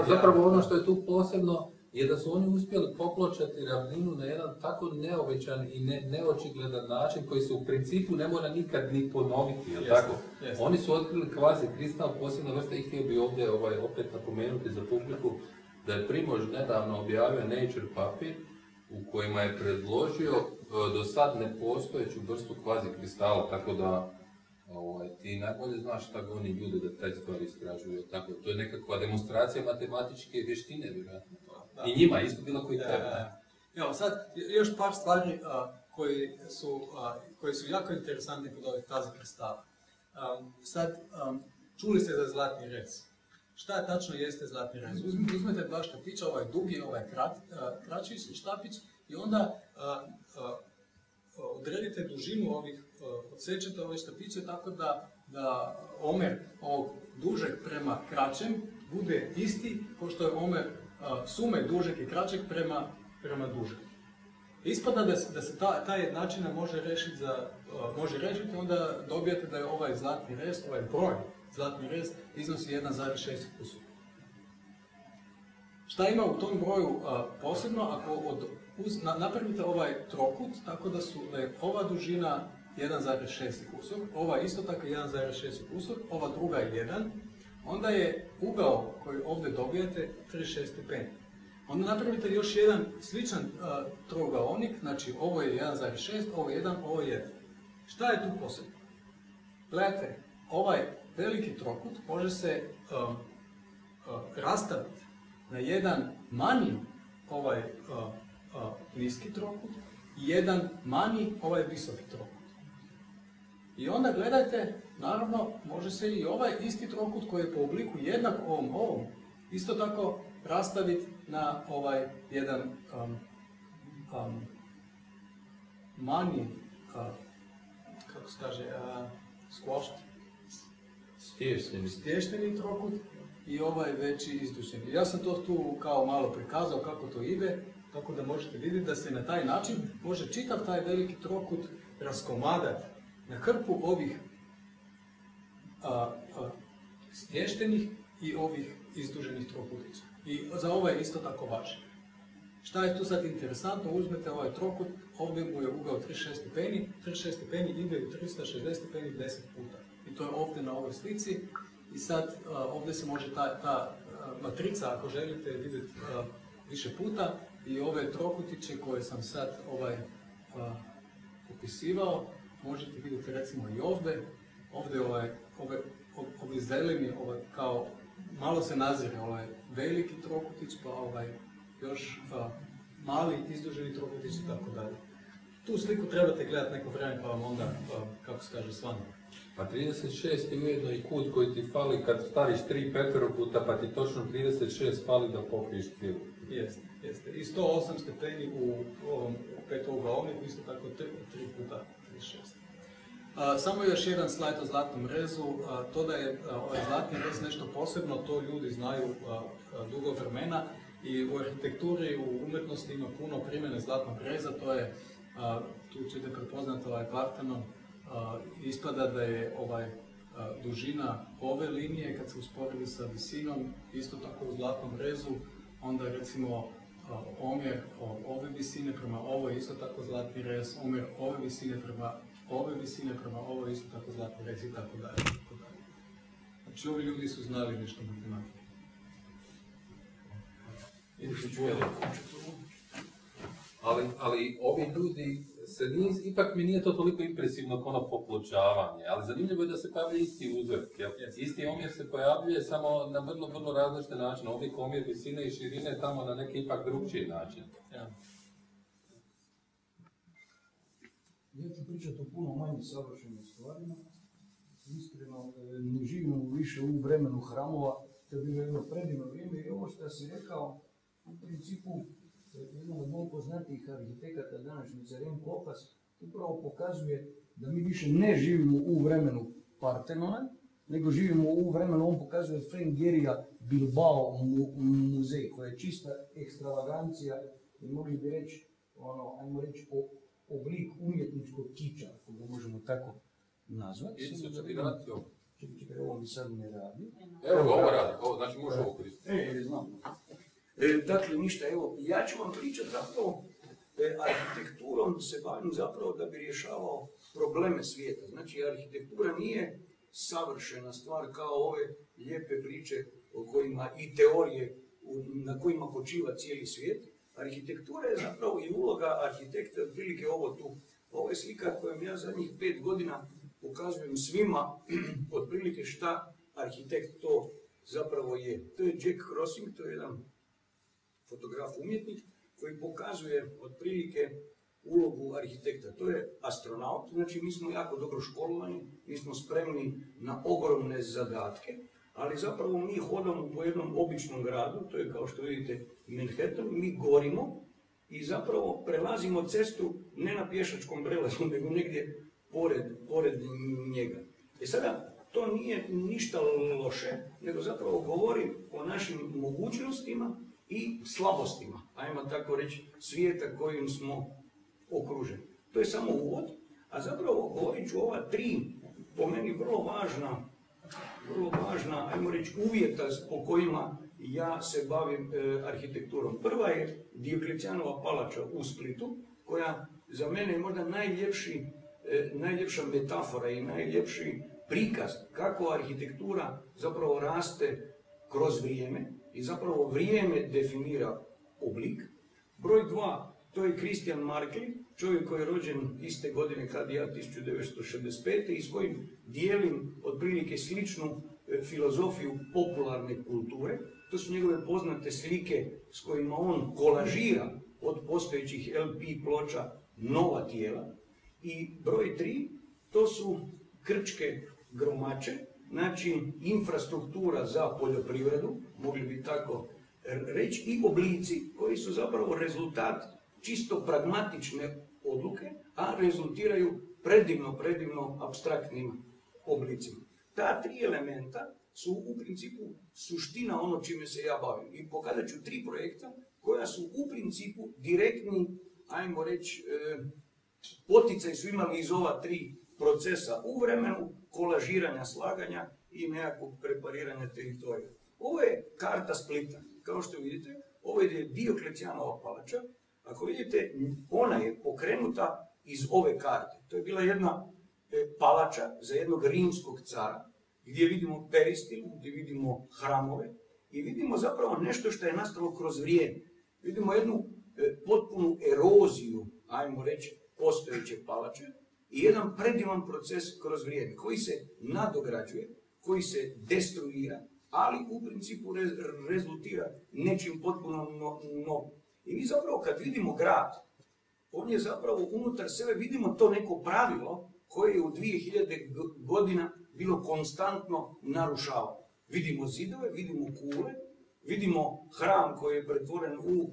Zapravo ono što je tu posebno je da su oni uspjeli popločati ravninu na jedan tako neobičan i neočigledan način koji se u principu ne mora nikad ni ponoviti, jel tako? Oni su otkrili kvazi kristal, posebna vrsta, i htio bi ovdje opet napomenuti za publiku da je Primož nedavno objavio Nature papir u kojima je predložio do sad nepostojeću vrstu kvazi kristala, tako da ti najbolje znaš šta goni ljude da taj stvari istražuju, tako. To je nekakva demonstracija matematičke vještine, vjerojatno. I njima isto bilo koji treba. Evo, sad još par stvari koje su jako interesantne kod ovih kvazi kristala. Sad, čuli ste za zlatni rez. Šta tačno jeste zlatni rez? Uzmete dva štapića, ovaj dugi, ovaj kraći štapić, i onda odredite dužinu odsečete ove štapiće tako da omer ovog dužeg prema kraćem bude isti, pošto je omer sume dužeg i kraćeg prema dužeg. Ispada da se ta jednačina može rešiti, onda dobijete da je ovaj zlatni rez, ovaj broj zlatni rez, iznosi 1,6 kusur. Šta ima u tom broju posebno? Ako napravite ovaj trokut, tako da je ova dužina 1,6 kusur, ova isto tako 1,6 kusur, ova druga je 1, onda je ugao koji ovdje dobijete 36 stepeni. Onda napravite još jedan sličan trougaonik, znači ovo je 1,6, ovo je 1, ovo je 1. Šta je tu posebno? Gledajte, ovaj veliki trokut može se rastaviti na jedan manji ovaj niski trokut i jedan manji ovaj visoki trokut. I onda gledajte, naravno, može se i ovaj isti trokut koji je po obliku jednak ovom, isto tako rastaviti na ovaj jedan manji, kako se kaže, squashed, stješnjeni trokut i ovaj veći izdušeni. Ja sam to tu kao malo prikazao kako to ide, tako da možete vidjeti da se na taj način može čitav taj veliki trokut raskomadati na hrpu ovih stještenih i ovih izduženih trokutića. I za ovaj isto tako važi. Šta je tu sad interesantno? Uzmete ovaj trokut, ovdje mu je ugao 36 stepeni, 36 stepeni ide u 360 stepeni 10 puta. I to je ovdje na ovoj slici. I sad ovdje se može ta matrica, ako želite, vidjeti više puta. I ove trokutiće koje sam sad opisivao, možete vidjeti recimo i ovdje. Ovdje ovi zeleni, kao malo se nazire ovaj veliki trokutić, pa još mali izduženi trokutić i tako dalje. Tu sliku trebate gledati neko vrijeme pa vam onda, kako se kaže, svane. Pa 36 je ujedno i kut koji ti fali kad staviš 3 peterokuta, pa ti točno 36 fali da pokriješ cijelu. Jeste. I 108 stepeni u ovom petougaoniku, isto tako 3 puta 36. Samo još jedan slajd o zlatnom rezu. To da je ovaj zlatni rez nešto posebno, to ljudi znaju dugo vremena i u arhitekturi, u umjetnosti ima puno primjene zlatnog reza. To je, tu ćete prepoznati ovaj Partenon, ispada da je dužina ove linije kad se usporedi sa visinom, isto tako u zlatnom rezu, onda recimo omjer ove visine prema ovoj isto tako zlatni rez, omjer ove visine prema ovoj isto tako zlatni rez i tako dalje. Znači ovi ljudi su znali nešto matematike. Ali ovi ljudi ipak mi nije to toliko impresivno kao ono popločavanje, ali zanimljivo je da se pojavlja isti uzor. Isti omjer se pojavljuje samo na vrlo različite načine. Ovdje omjer visine i širine, tamo na neki ipak drugčiji način. Ja. Ja ću pričati o puno manje savršenim stvarima. Iskreno, ne živimo više u vremenu hramova, to je bilo jedno predivno vrijeme i ovo što si rekao, u principu, jedan od najpoznatijih arhitekata današnjice, Rem Koolhaas, upravo pokazuje da mi više ne živimo u vremenu Partenona, nego živimo u vremenu, on pokazuje Frank Gehryja Bilbao muzej, koja je čista ekstravagancija i mogli bi reći, ajmo reći, oblik umjetničkog kiča, ako ga možemo tako nazvati. Čekaj, ovo mi sad ne radi. Evo, ovo radi, znači može ovo koristiti. Znam. Dakle, ništa, evo, ja ću vam pričati zapravo, arhitekturom se bavim zapravo da bi rješavao probleme svijeta. Znači, arhitektura nije savršena stvar kao ove lijepe priče o kojima i teorije na kojima počiva cijeli svijet. Arhitektura je zapravo i uloga arhitekta, otprilike ovo tu. Ovo je slika kojom ja zadnjih 5 godina pokazujem svima otprilike šta arhitekt to zapravo je. To je Jack Crossing, to je jedan fotograf umjetnik koji pokazuje otprilike ulogu arhitekta. To je astronaut, znači mi smo jako dobro školovani, mi smo spremni na ogromne zadatke, ali zapravo mi hodamo po jednom običnom gradu, to je kao što vidite Manhattan, mi gorimo i zapravo prelazimo cestu ne na pješačkom prelazu, nego negdje pored njega. I sada, to nije ništa loše, nego zapravo govori o našim mogućnostima i slabostima, ajmo tako reći, svijeta kojim smo okruženi. To je samo uvod, a zapravo govorit ću ova 3, po meni vrlo važna, ajmo reći, uvjeta po kojima ja se bavim arhitekturom. Prva je Dioklecijanova palača u Splitu, koja za mene je možda najljepši najljepša metafora i najljepši prikaz kako arhitektura zapravo raste kroz vrijeme i zapravo vrijeme definira oblik. Broj 2, to je Christian Marclay, čovjek koji je rođen iste godine kad ja, 1965. i s kojim dijelim otprilike sličnu filozofiju popularne kulture. To su njegove poznate slike s kojima on kolažira od postojećih LP ploča nova tijela. I broj 3, to su krčke gromače, znači infrastruktura za poljoprivredu, mogli bi tako reći, i oblici koji su zapravo rezultat čisto pragmatične odluke, a rezultiraju predivno apstraktnim oblicima. Ta 3 elementa su u principu suština ono čime se ja bavim. I pokazat ću 3 projekta koja su u principu direktni, ajmo reći, poticaj su imali iz ova 3 procesa u vremenu kolažiranja, slaganja i nekakvog prepariranja teritorija. Ovo je karta Splita. Kao što vidite, ovo je Dioklecijanova palača. Ako vidite, ona je pokrenuta iz ove karte. To je bila jedna palača za jednog rimskog cara, gdje vidimo peristil, gdje vidimo hramove i vidimo zapravo nešto što je nastalo kroz vrijeme. Vidimo jednu potpunu eroziju, ajmo reći, postojeće palače i jedan predivan proces kroz vrijeme koji se nadograđuje, koji se destruira, ali u principu rezultira nečim potpuno novim. I mi zapravo kad vidimo grad, on je zapravo unutar sebe, vidimo to neko pravilo koje je u 2000 godina bilo konstantno narušavano. Vidimo zidove, vidimo kule, vidimo hram koji je pretvoren u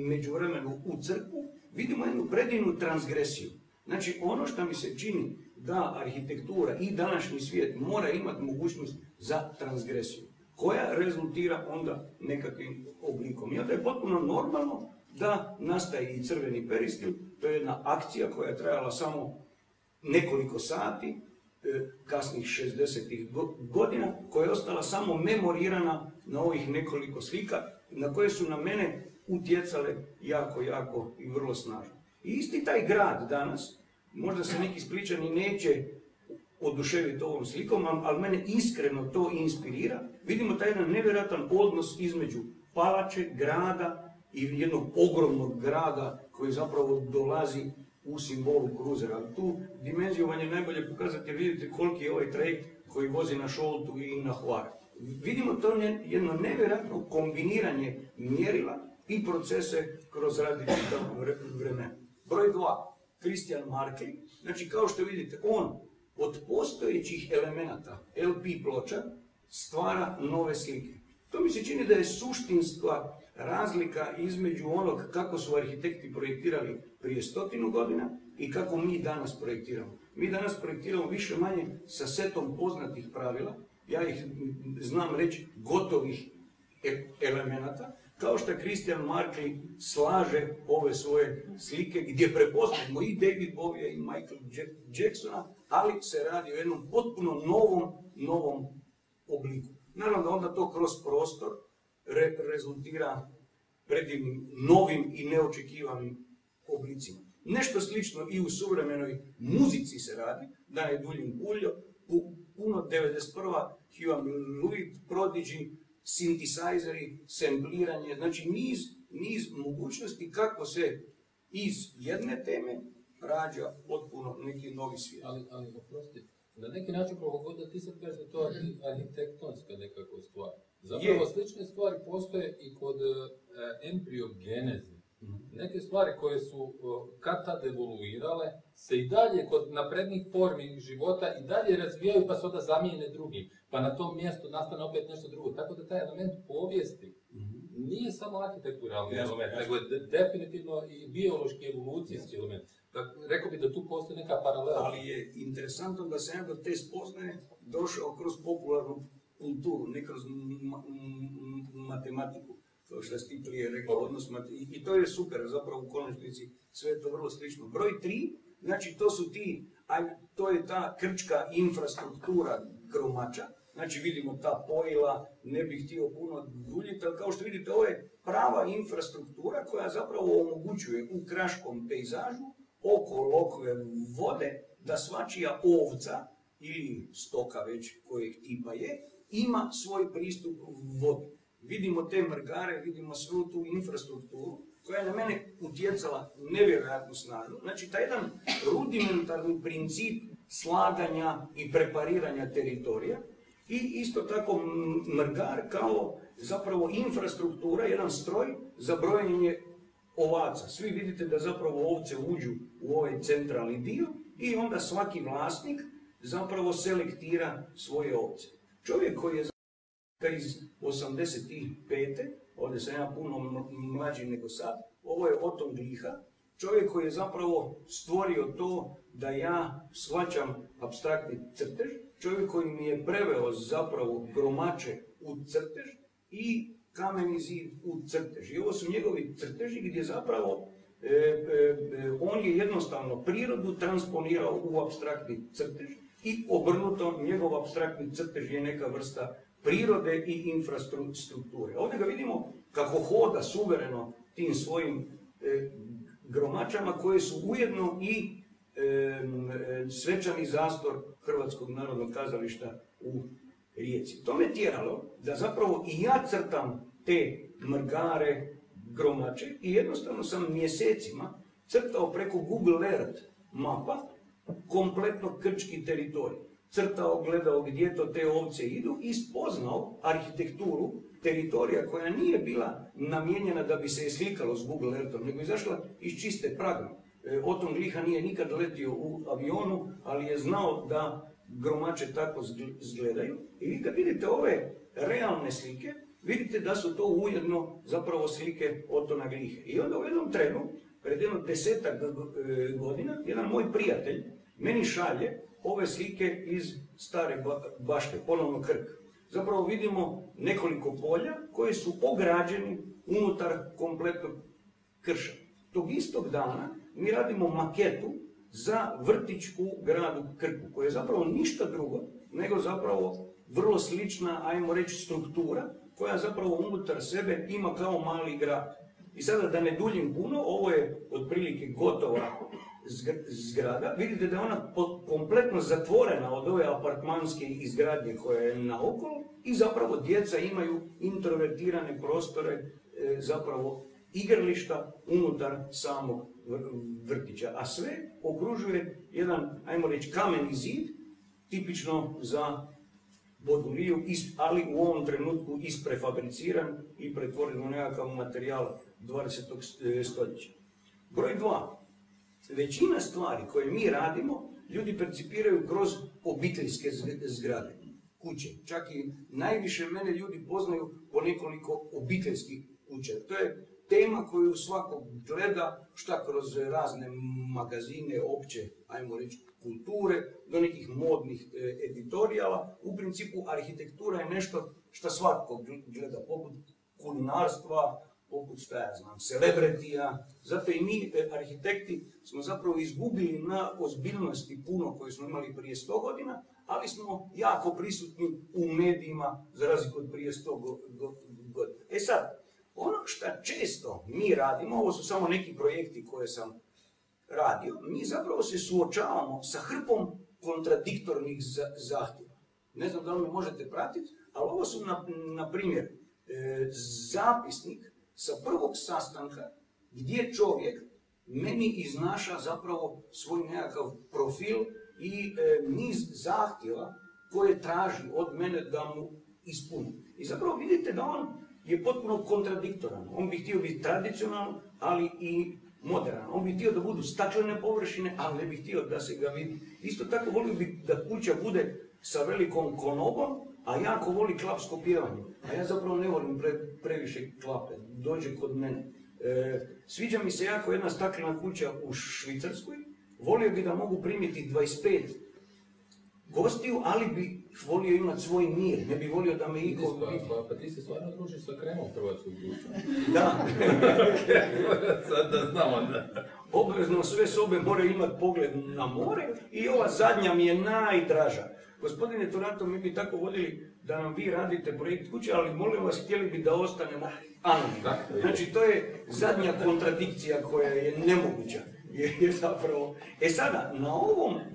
međuvremenu u crkvu, vidimo jednu predivnu transgresiju. Znači ono što mi se čini da arhitektura i današnji svijet mora imati mogućnost za transgresiju, koja rezultira onda nekakvim oblikom. I onda je potpuno normalno da nastaje i crveni peristil, to je jedna akcija koja je trajala samo nekoliko sati, kasnih 60-ih godina, koja je ostala samo memorirana na ovih nekoliko slika, na koje su na mene utjecale jako i vrlo snažno. I isti taj grad danas, možda se neki Spličani neće oduševiti ovom slikom, ali mene iskreno to inspirira. Vidimo taj jedan nevjerojatan odnos između palače, grada i jednog ogromnog grada koji zapravo dolazi u simbolu kruzera. Ali tu dimenziju vam je najbolje pokazati jer vidite koliki je ovaj trajekt koji vozi na Šoltu i na Hvar. Vidimo to jedno nevjerojatno kombiniranje mjerila i procese kroz različita vremena. Broj 2, Christian Marclay. Znači, kao što vidite, on od postojećih elemenata LP ploča stvara nove slike. To mi se čini da je suštinska razlika između onog kako su arhitekti projektirali prije 100 godina i kako mi danas projektiramo. Mi danas projektiramo više manje sa setom poznatih pravila, ja ih znam reći gotovih elemenata, kao što Christian Marclay slaže ove svoje slike gdje prepoznajemo i David Bowie i Michael Jacksona, ali se radi o jednom potpuno novom obliku. Naravno da onda to kroz prostor rezultira predivnim, novim i neočekivanim oblicima. Nešto slično i u suvremenoj muzici se radi, da je Duljin Puljo, puno 91. Human Louis, Prodigy, sintisajzeri, sempliranje, znači niz mogućnosti kako se iz jedne teme rađa potpuno neki novi svijet. Ali oprosti, na neki način koliko god da ti sad kažeš da to arhitektonska nekakva stvar. Zapravo slične stvari postoje i kod embriogeneze. Neke stvari koje su kad tad evoluirale se i dalje kod naprednih formi života i dalje razvijaju pa se onda zamijene drugim. Pa na tom mjestu nastane opet nešto drugo. Tako da taj element povijesti nije samo arhitekturalni element, nego je definitivno i biološki evolucijski element. Rekao bih da tu postoji neka paralela. Ali je interesantno da sam ja do te spoznaje došao kroz popularnu kulturu, ne kroz matematiku. To što si ti prije rekao, odnos i to je super, zapravo u konačnici sve je to vrlo slično. Broj 3, znači to je ta krčka infrastruktura gromača, znači vidimo ta pojila, ne bih htio puno duljiti, ali kao što vidite ovo je prava infrastruktura koja zapravo omogućuje u kraškom pejzažu oko lokve vode da svačija ovca ili stoka već kojeg tipa je, ima svoj pristup vodi. Vidimo te mrgare, vidimo svu tu infrastrukturu koja je na mene utjecala nevjerojatno snažno. Znači, taj jedan rudimentarni princip slaganja i prepariranja teritorija i isto tako mrgar kao zapravo infrastruktura, jedan stroj za brojenje ovaca. Svi vidite da zapravo ovce uđu u ovaj centralni dio i onda svaki vlasnik zapravo selektira svoje ovce. Čovjek koji je iz 85. ovdje sam ja puno mlađi nego sad, ovo je Oton Gliha, čovjek koji je zapravo stvorio to da ja shvaćam apstraktni crtež, čovjek koji mi je preveo zapravo gromače u crtež i kameni zid u crtež. I ovo su njegovi crteži gdje zapravo on je jednostavno prirodu transponirao u apstraktni crtež i obrnuto njegov apstraktni crtež je neka vrsta prirode i infrastrukture. Ovdje ga vidimo kako hoda suvereno tim svojim gromačama koje su ujedno i svečani zastor Hrvatskog narodnog kazališta u Rijeci. To me tjeralo da zapravo i ja crtam te mrgare, gromače i jednostavno sam mjesecima crtao preko Google Earth mapa kompletno krčki teritorij. Crtao, gledao gdje to te ovce idu i spoznao arhitekturu teritorija koja nije bila namijenjena da bi se je slikalo s Google Earthom, nego izašla iz čiste pragme. Oton Gliha nije nikad letio u avionu, ali je znao da gromače tako izgledaju. I vi kad vidite ove realne slike, vidite da su to ujedno zapravo slike Otona Glihe. I onda u jednom trenu, pred jedno 10 godina, jedan moj prijatelj meni šalje ove slike iz Stare Baške, ponovno Krk. Zapravo vidimo nekoliko polja koji su ograđeni unutar kompletnog krša. Tog istog dana mi radimo maketu za vrtić u gradu Krku, koja je zapravo ništa drugo nego zapravo vrlo slična, ajmo reći, struktura koja zapravo unutar sebe ima kao mali grad. I sada da ne duljim puno, ovo je otprilike gotova zgrada. Vidite da je ona kompletno zatvorena od ove apartmanske izgradnje koja je naokolo i zapravo djeca imaju introvertirane prostore, zapravo igrališta unutar samog vrtića. A sve okružuje jedan, ajmo reći, kameni zid, tipično za Boduliju, ali u ovom trenutku isprefabriciran i pretvoren u nekakav materijal 20. stoljeća. Broj 2. Većina stvari koje mi radimo, ljudi percipiraju kroz obiteljske zgrade, kuće. Čak i najviše mene ljudi poznaju po nekoliko obiteljskih kuća. To je tema koju svako gleda, šta kroz razne magazine, opće, ajmo reći, kulture, do nekih modnih editorijala. U principu, arhitektura je nešto što svako gleda, poput kulinarstva, poput, šta ja znam, celebritija. Zato i mi, arhitekti, smo zapravo izgubili na ozbiljnosti puno koje smo imali prije 100 godina, ali smo jako prisutni u medijima za razliku od prije 100 godina. E sad, ono što često mi radimo, ovo su samo neki projekti koje sam radio, mi zapravo se suočavamo sa hrpom kontradiktornih zahtjeva. Ne znam da li me možete pratiti, ali ovo su, na primjer, zapisnik sa prvog sastanka gdje čovjek meni iznaša zapravo svoj nekakav profil i niz zahtjeva koje traži od mene da mu ispuni. I zapravo vidite da on je potpuno kontradiktoran. On bi htio biti tradicionalan, ali i moderan. On bi htio da budu staklene površine, ali ne bi htio da se ga vidi. Isto tako volio bi da kuća bude sa velikom konobom, a jako voli klapsko pjevanje. A ja zapravo ne volim previše klape. Dođe kod mene. Sviđa mi se jako jedna staklena kuća u Švicarskoj. Volio bi da mogu primiti 25 gostiju, ali bi volio imati svoj mir. Ne bi volio da me iko... Pa ti se stvarno družiš sa kremom hrvatskog društva. Da. Sad da znamo da... Obvezno sve sobe moraju imati pogled na more i ova zadnja mi je najdraža. Gospodine Torato, mi bi tako voljeli da nam vi radite projekt kuće, ali molim vas, htjeli bi da ostanemo anonimni. Znači, to je zadnja kontradikcija koja je nemoguća. je zapravo... Sada,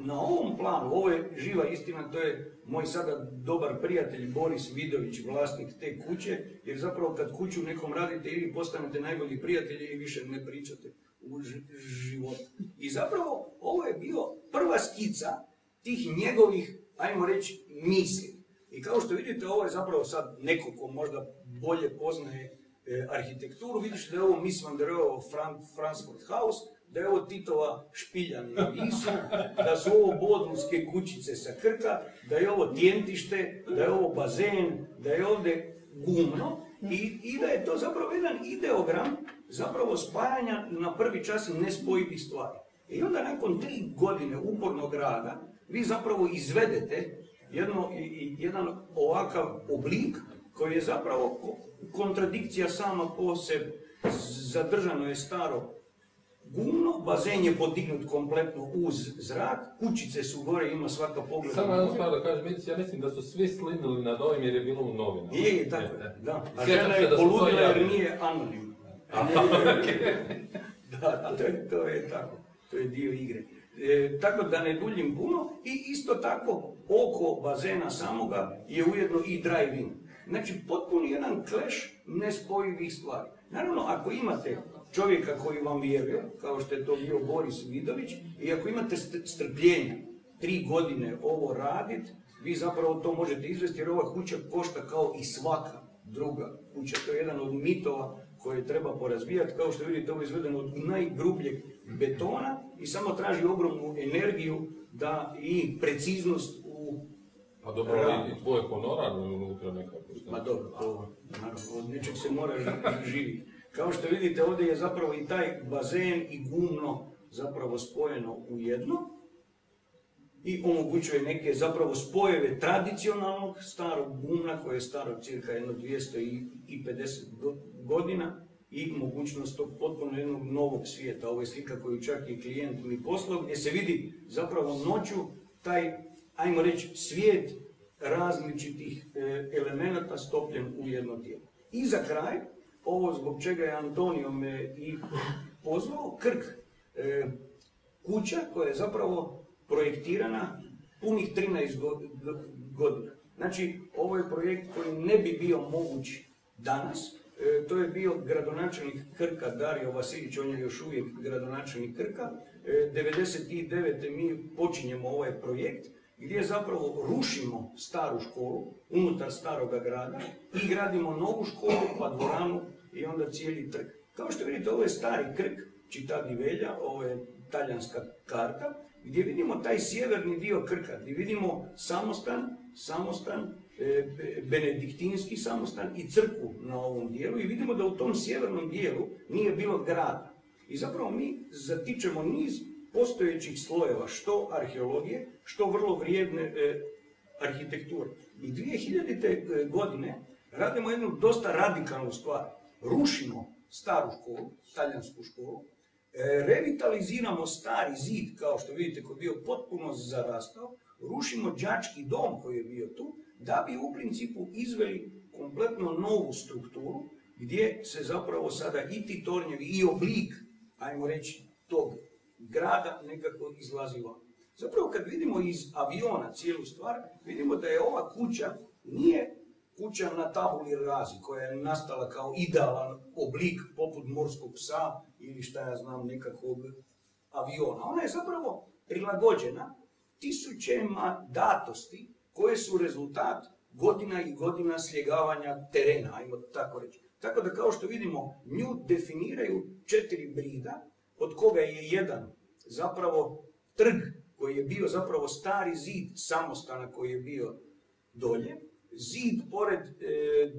na ovom planu, ovo je živa istina, to je moj sada dobar prijatelj Boris Vidović, vlasnik te kuće, jer zapravo kad kuću nekom radite ili postanete najbolji prijatelji ili više ne pričate u životu. I zapravo ovo je bio prva skica tih njegovih, ajmo reći, misli. I kao što vidite, ovo je zapravo sad neko ko možda bolje poznaje arhitekturu, vidiš da je ovo Mies van der Roheovo Frankfurt House, da je ovo Titova špilja na Visu, da su ovo bodulske kućice sa Krka, da je ovo tjentište, da je ovo bazen, da je ovdje gumno i da je to zapravo jedan ideogram zapravo spajanja na prvi čas nespojivih stvari. I onda nakon 3 godine upornog rada vi zapravo izvedete jedan ovakav oblik koji je zapravo kontradikcija sama po sebi. Zadržano je staro gumno, bazen je podignut kompletno uz zrak, kućice su gore, ima svaka pogleda. Samo jednu stvar da kažem, ja mislim da su svi slinuli nad ovim jer je bilo u novinama. Je, tako, da. A žena je poludila jer nije anonimna. Da, to je tako. To je dio igre. Tako da ne duljim puno i isto tako oko bazena samoga je ujedno i drive-in. Znači potpuno jedan clash nespojivih stvari. Naravno, ako imate čovjeka koji vam vjeruje, kao što je to bio Boris Vidović, i ako imate strpljenja 3 godine ovo raditi, vi zapravo to možete izvesti jer ova kuća košta kao i svaka druga kuća. To je jedan od mitova koje treba porazbijati. Kao što vidite, ovo je izvedeno od najgrubljeg betona i samo traži ogromnu energiju da i preciznost u Pa dobro, i tvoj honorar unutra nekako. Ma dobro, to od nečeg se mora živjeti. Kao što vidite, ovdje je zapravo i taj bazen i gumno zapravo spojeno u jedno i omogućuje neke zapravo spojeve tradicionalnog starog gumna koje je staro cirka 250 godina i mogućnost tog potpuno jednog novog svijeta. Ovo je slika koju čak i klijent mi poslao gdje se vidi zapravo noću taj, ajmo reći, svijet različitih elemenata stopljen u jedno tijelo. I za kraj, ovo zbog čega je Antonio me i pozvao, Krk, kuća koja je zapravo projektirana punih 13 godina. Znači, ovo je projekt koji ne bi bio moguć danas. To je bio gradonačelnik Krka, Dario Vasilić, on je još uvijek gradonačelnik Krka. 1999. mi počinjemo ovaj projekt gdje zapravo rušimo staru školu unutar staroga grada i gradimo novu školu, pa dvoranu i onda cijeli trg. Kao što vidite, ovo je stari Krk, Città di Veglia, ovo je talijanska karta, gdje vidimo taj sjeverni dio Krka, gdje vidimo samostan, benediktinski samostan i crkvu na ovom dijelu i vidimo da u tom sjevernom dijelu nije bilo grada. I zapravo mi zatičemo niz postojećih slojeva, što arheologije, što vrlo vrijedne arhitekture. I 2000. godine radimo jednu dosta radikalnu stvar. Rušimo staru školu, talijansku školu, revitaliziramo stari zid, kao što vidite, koji je bio potpuno zarastao, rušimo đački dom koji je bio tu, da bi u principu izveli kompletno novu strukturu, gdje se zapravo sada i ti tornjevi i oblik, ajmo reći, tog grada nekako izlazi van. Zapravo kad vidimo iz aviona cijelu stvar, vidimo da je ova kuća nije kuća na tabuli razi, koja je nastala kao idealan oblik poput morskog psa ili šta ja znam nekakvog aviona. Ona je zapravo prilagođena tisućema datosti koje su rezultat godina i godina sljegavanja terena, ajmo tako reći. Tako da kao što vidimo, nju definiraju 4 brida, od koga je jedan zapravo trg koji je bio zapravo stari zid samostana koji je bio dolje, zid pored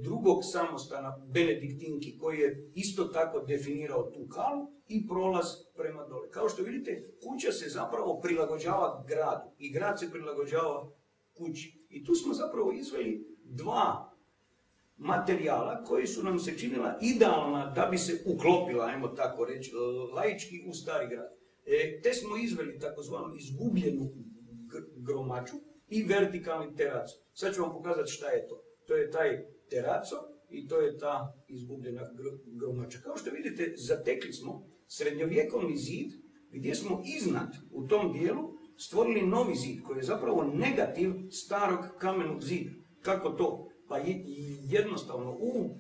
drugog samostana Benediktinki koji je isto tako definirao tu kalu i prolaz prema dole. Kao što vidite, kuća se zapravo prilagođava gradu i grad se prilagođava kući. I tu smo zapravo izveli 2 materijala koji su nam se činila idealna da bi se uklopila, ajmo tako reći, laički u stari grad. Te smo izveli takozvanu izgubljenu gromaču i vertikalni teraco. Sad ću vam pokazati šta je to. To je taj teraco i to je ta izgubljena gromača. Kao što vidite, zatekli smo srednjovjekovni zid gdje smo iznad u tom dijelu stvorili novi zid koji je zapravo negativ starog kamenog zida. Kako to? Pa jednostavno u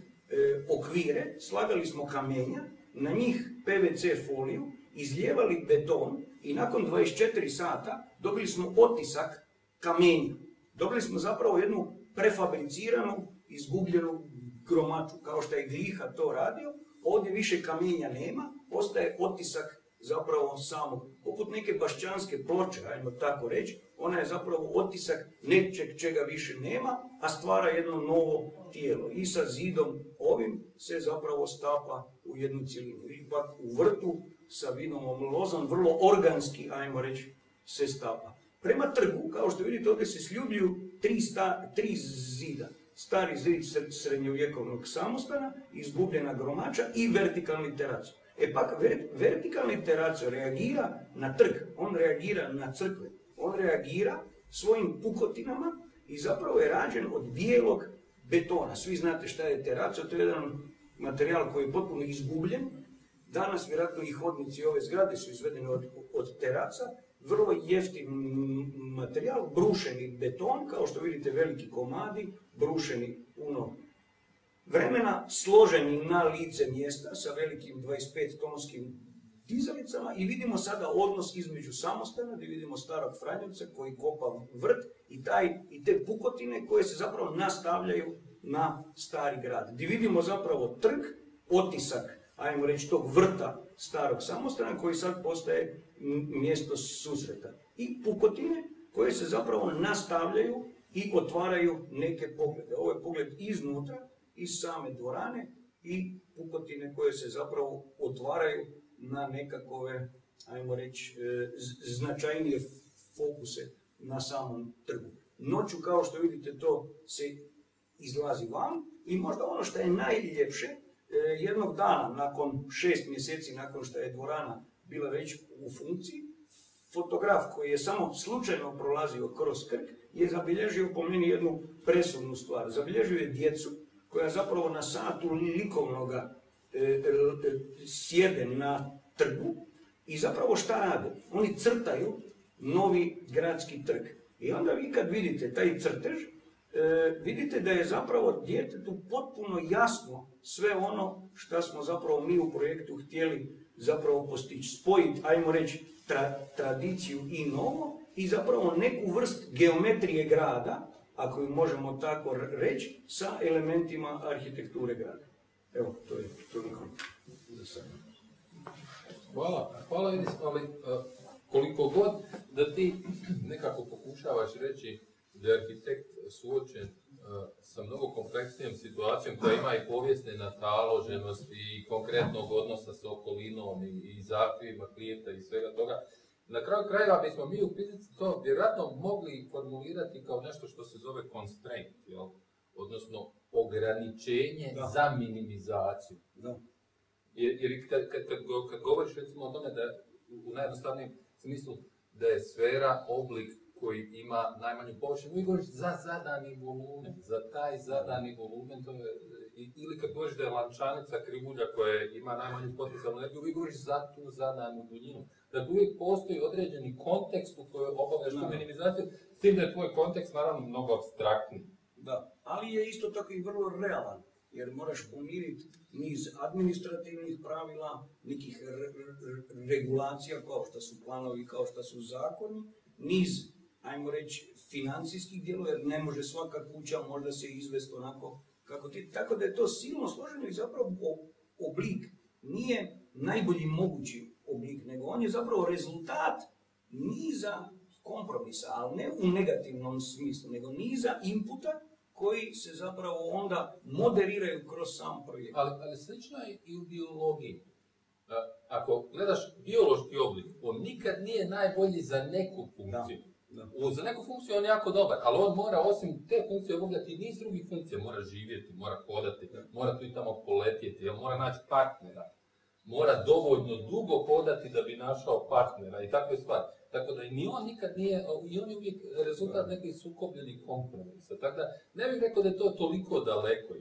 okvire slagali smo kamenja, na njih PVC foliju, izlijevali beton i nakon 24 sata dobili smo otisak kamenja. Dobili smo zapravo jednu prefabriciranu, izgubljenu gromaču, kao što je Gliha to radio. Ovdje više kamenja nema, ostaje otisak zapravo samo, poput neke bašćanske ploče, ajmo tako reći, ona je zapravo otisak nečeg čega više nema, a stvara jedno novo tijelo. I sa zidom ovim se zapravo stapa u jednu cjelinu. Ili pak u vrtu sa vinovom lozom, vrlo organski, ajmo reći, se stapa. Prema trgu, kao što vidite, ovdje se sljubljuju tri zida. Stari zid srednjovjekovnog samostana, izgubljena gromača i vertikalni terac. E pak, vertikalni terac reagira na trg, on reagira na crkve, on reagira svojim pukotinama i zapravo je rađen od bijelog betona. Svi znate šta je teraco, to je jedan materijal koji je potpuno izgubljen. Danas vjerojatno i hodnici ove zgrade su izvedeni od teraca. Vrlo jeftin materijal, brušeni beton, kao što vidite veliki komadi, brušeni puno vremena, složeni na lice mjesta sa velikim 25-tonskim dizalicama i vidimo sada odnos između samostana, gdje vidimo starog Franjevca koji kopa vrt i te pukotine koje se zapravo nastavljaju na stari grad. Gdje vidimo zapravo trg, otisak, ajmo reći, tog vrta starog samostana koji sad postaje mjesto susreta. I pukotine koje se zapravo nastavljaju i otvaraju neke poglede. Ovo je pogled iznutra, iz same dvorane i pukotine koje se zapravo otvaraju na nekakove, ajmo reći, značajnije fokuse na samom trgu. Noću, kao što vidite, to se izlazi van i možda ono što je najljepše, jednog dana, nakon 6 mjeseci nakon što je dvorana bila već u funkciji, fotograf koji je samo slučajno prolazio kroz Krk je zabilježio po meni jednu presudnu stvar. Zabilježio je djecu koja zapravo na satu likovnoga sjede na trgu i zapravo šta rade? Oni crtaju novi gradski trg. I onda vi kad vidite taj crtež, vidite da je zapravo djetetu potpuno jasno sve ono što smo zapravo mi u projektu htjeli zapravo postići. Spojiti, ajmo reći, tradiciju i novo i zapravo neku vrst geometrije grada, ako ju možemo tako reći, sa elementima arhitekture grada. Evo, to je toliko za sada. Hvala Edis, ali koliko god da ti nekako pokušavaš reći da je arhitekt suočen sa mnogo kompleksnijom situacijom koja ima i povijesne nataloženosti i konkretnog odnosa s okolinom i zahtjevima klijenta i svega toga. Na kraju krajeva bismo mi u fizici to vjerojatno mogli formulirati kao nešto što se zove constraint, jel? Odnosno ograničenje za minimizaciju. Da. Jer kad govoriš recimo o tome da u najjednostavnijem smislu da je sfera oblik koji ima najmanju površinu, vi govoriš za zadani volumen, za taj zadani volumen, to je, ili kad govoriš da je lančanica krivulja koja ima najmanju potencijalnu energiju, vi govoriš za tu zadanu duljinu. Dakle, uvijek postoji određeni kontekst u kojoj obavljaš tu minimizaciju, s tim da je tvoj kontekst naravno mnogo apstraktniji. Da, ali je isto tako i vrlo realan, jer moraš pomiriti niz administrativnih pravila, nekih regulacija kao što su planovi, kao što su zakoni, niz, ajmo reći, financijskih dijelova, jer ne može svaka kuća možda se izvesti onako kako ti. Tako da je to silno složeno i zapravo oblik nije najbolji mogući oblik, nego on je zapravo rezultat niza kompromisa, ali ne u negativnom smislu, nego niza inputa koji se zapravo onda moderiraju kroz sam projekt. Ali slično je i u biologiji. Ako gledaš biološki oblik, on nikad nije najbolji za neku funkciju. Za neku funkciju on je jako dobar, ali on mora osim te funkcije obavljati niz drugih funkcija. Mora živjeti, mora hodati, mora tu i tamo poletjeti, mora naći partnera. Mora dovoljno dugo hodati da bi našao partnera i takve stvari. Tako da ni on nikad nije, i on je uvijek rezultat nekih sukobljenih kompromisa. Tako da ne bih rekao da je to toliko daleko.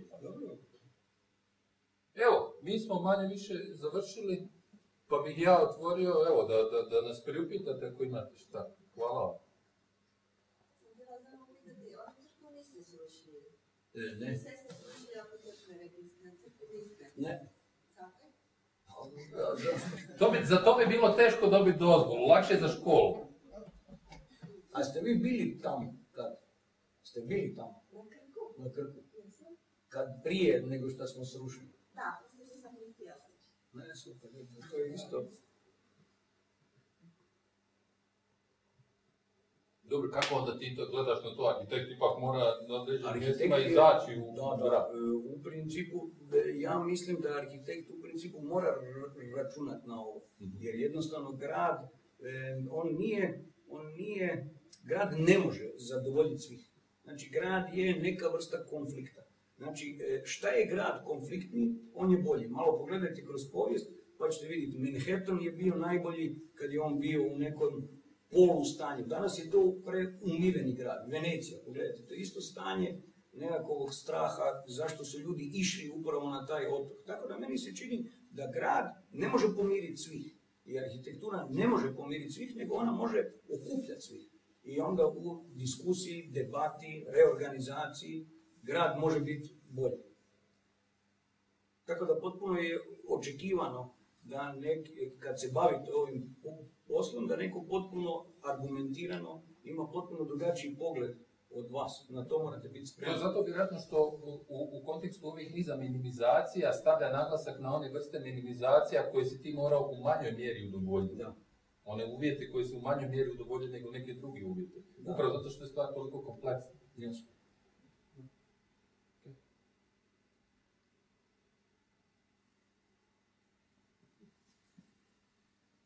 Evo, mi smo manje više završili. Pa bih ja otvorio, evo, da nas priupitate ako imate šta. Hvala vam. Ne. Ne. Za to bi bilo teško dobiti dozvolu, lakše za školu. A ste vi bili tamo? Kad? Ste bili tamo? Na Krku. Kad prije nego što smo srušili? Da, što sam i htjela. Ne, super, to je isto. Dobro, kako onda ti to gledaš na to? Arhitekt ipak mora na određenim mjestima je- izaći u Da, grad. u principu, ja mislim da arhitekt u principu mora računati na ovo. Jer jednostavno grad, grad ne može zadovoljiti svih. Znači grad je neka vrsta konflikta. Znači šta je grad konfliktni, on je bolji. Malo pogledajte kroz povijest pa ćete vidjeti. Manhattan je bio najbolji kad je on bio u nekom polustanju. Danas je to preumireni grad. Venecija, pogledajte, to je isto stanje nekakvog straha zašto su ljudi išli upravo na taj otok. Tako da meni se čini da grad ne može pomiriti svih. I arhitektura ne može pomiriti svih, nego ona može okupljati svih. I onda u diskusiji, debati, reorganizaciji, grad može biti bolji. Tako da potpuno je očekivano da kad se bavite ovim poslom, da neko potpuno argumentirano ima potpuno drugačiji pogled od vas. Na to morate biti spremni. Zato vjerojatno što u kontekstu ovih niza minimizacija stavlja naglasak na one vrste minimizacija koje si ti morao u manjoj mjeri udovoljiti. Da. One uvjete koje su u manjoj mjeri udovoljene nego neke druge uvjete. Da. Upravo zato što je stvar toliko kompleksna. Jasno.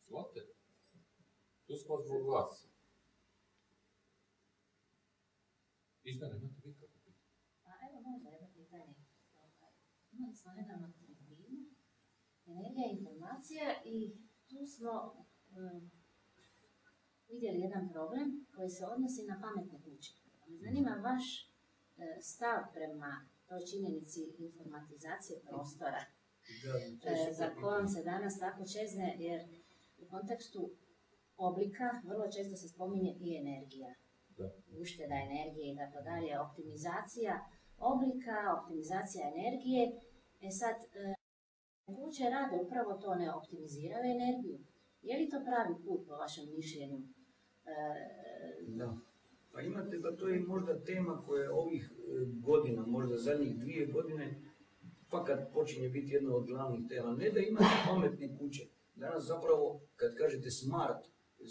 Slate, tu smo zbog vas. Ismene, imate vi kako pitanje? Pa evo možda jedno pitanje. Imali smo nedavno tribinu, energija i informacija i tu smo vidjeli jedan problem koji se odnosi na pametne kuće. Me zanima vaš stav prema toj činjenici informatizacije prostora za kojom se danas tako čezne, jer u kontekstu oblika vrlo često se spominje i energija. Da. Ušteda energije i tako dalje, optimizacija oblika, optimizacija energije. Sad, kuće rade upravo to, ne optimiziraju energiju. Je li to pravi put po vašem mišljenju? Da. Pa imate, pa to je možda tema koja ovih godina, možda zadnjih 2 godine, pa kad počinje biti jedna od glavnih tema. Ne da imate pametne kuće. Danas zapravo, kad kažete smart,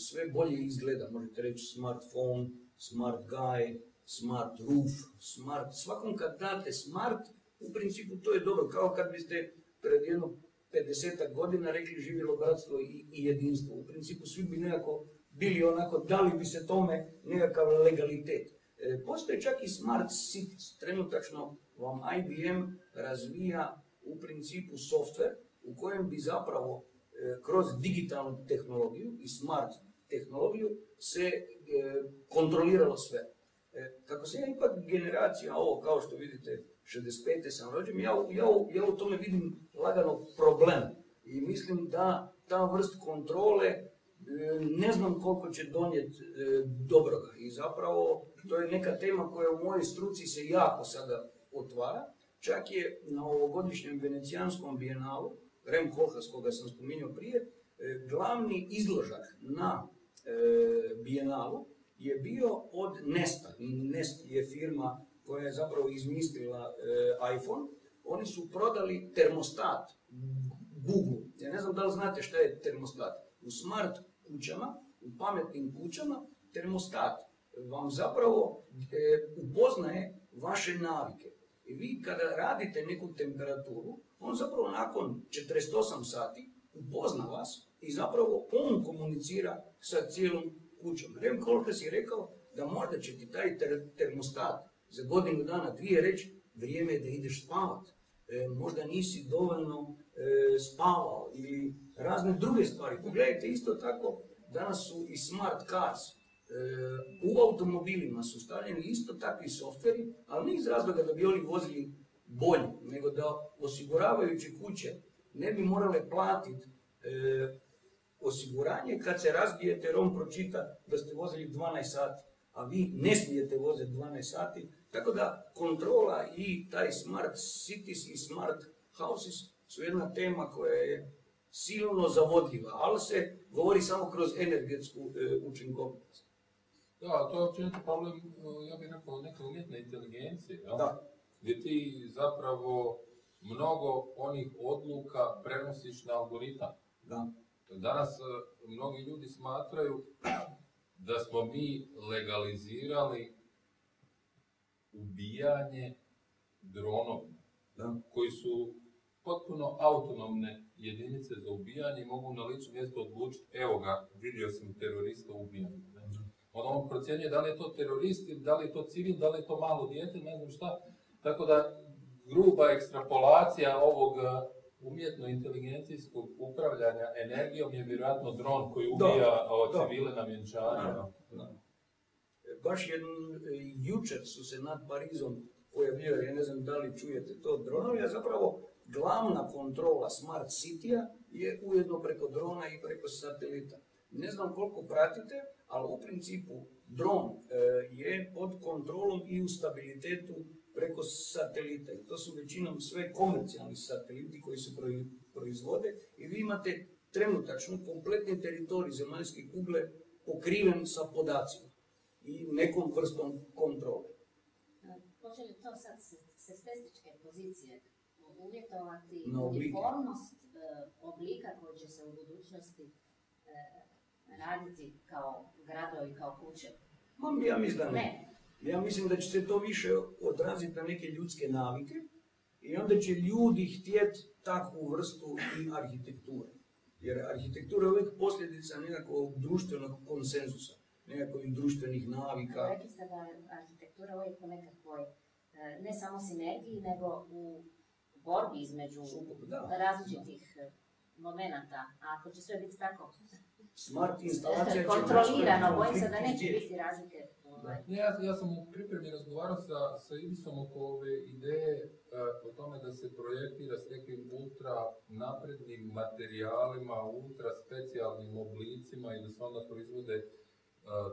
sve bolje izgleda. Možete reći smartphone, smart guy, smart roof, smart. Svakom kad date smart, u principu to je dobro. Kao kad biste pred jedno 50 godina rekli živjelo bratstvo i jedinstvo. U principu svi bi nekako bili onako, dali bi se tome nekakav legalitet. Postoje čak i smart cities. Trenutačno vam IBM razvija u principu software u kojem bi zapravo kroz digitalnu tehnologiju i smart tehnologiju se kontroliralo sve. Kako sam ja ipak generacija ovo, kao što vidite, 65. sam rođen, ja u tome vidim lagano problem. I mislim da ta vrst kontrole ne znam koliko će donijeti dobroga. I zapravo to je neka tema koja u mojoj struci se jako sada otvara. Čak je na ovogodišnjem venecijanskom bijenalu, Rem Koolhaas, koga sam spominjao prije, glavni izložak na bijenalu je bio od Nesta. Nest je firma koja je zapravo izmislila iPhone. Oni su prodali termostat Google. Ja ne znam da li znate šta je termostat. U smart kućama, u pametnim kućama, termostat vam zapravo upoznaje vaše navike. I vi kada radite neku temperaturu, on zapravo nakon 48 sati upozna vas i zapravo on komunicira sa cijelom kućom. Rem Koolhaas je rekao da možda će ti taj termostat za godinu dana, 2 reći vrijeme je da ideš spavat. Možda nisi dovoljno spavao ili razne druge stvari. Pogledajte isto tako, danas su i smart cars. U automobilima su stavljeni isto takvi softveri, ali ne iz razloga da bi oni vozili bolje, nego da osiguravajući kuće ne bi morale platiti osiguranje kad se razbijete jer on pročita da ste vozili 12 sati, a vi ne smijete voziti 12 sati. Tako da kontrola i taj smart cities i smart houses su jedna tema koja je silno zavodljiva, ali se govori samo kroz energetsku učinkovitost. Da, to je općenito problem, ja bih rekao, neke umjetne inteligencije, jel? Da. Gdje ti zapravo mnogo onih odluka prenosiš na algoritam. Da. Danas mnogi ljudi smatraju da smo mi legalizirali ubijanje dronom, koji su potpuno autonomne jedinice za ubijanje i mogu na licu mjesto odlučiti, evo ga, vidio sam terorista ubijanja. On procjenjuje da li je to terorist, da li je to civil, da li je to malo dijete, ne znam šta. Tako da gruba ekstrapolacija ovog umjetno inteligencijskog upravljanja energijom je vjerojatno dron koji ubija civile na vjenčanju. Baš jučer su se nad Parizom pojavljivali, ja ne znam da li čujete to, dronovi, a zapravo glavna kontrola smart city-a je ujedno preko drona i preko satelita. Ne znam koliko pratite, ali u principu dron je pod kontrolom i u stabilitetu preko satelita. I to su većinom sve komercijalni sateliti koji se proizvode i vi imate trenutačno kompletni teritorij zemaljske kugle pokriven sa podacima i nekom vrstom kontrole. Hoće li to sad s estetičke pozicije uvjetovati oblike. uniformnost oblika koji će se u budućnosti raditi kao gradovi, kao kuće? Ja mislim da ne. Ja mislim da će se to više odraziti na neke ljudske navike i onda će ljudi htjeti takvu vrstu i arhitekture. Jer arhitektura je uvijek posljedica nekakvog društvenog konsenzusa, nekakvih društvenih navika. Rekli ste da je arhitektura uvijek u nekakvoj, ne samo sinergiji, nego u borbi između različitih momenata. A ako će sve biti tako smart instalacija će kontrolirano, bojim se da neće biti razlike. Ja sam u pripremi razgovarao sa Ibisom oko ove ideje o tome da se projektira s nekim ultra naprednim materijalima, ultra specijalnim oblicima i da se onda proizvode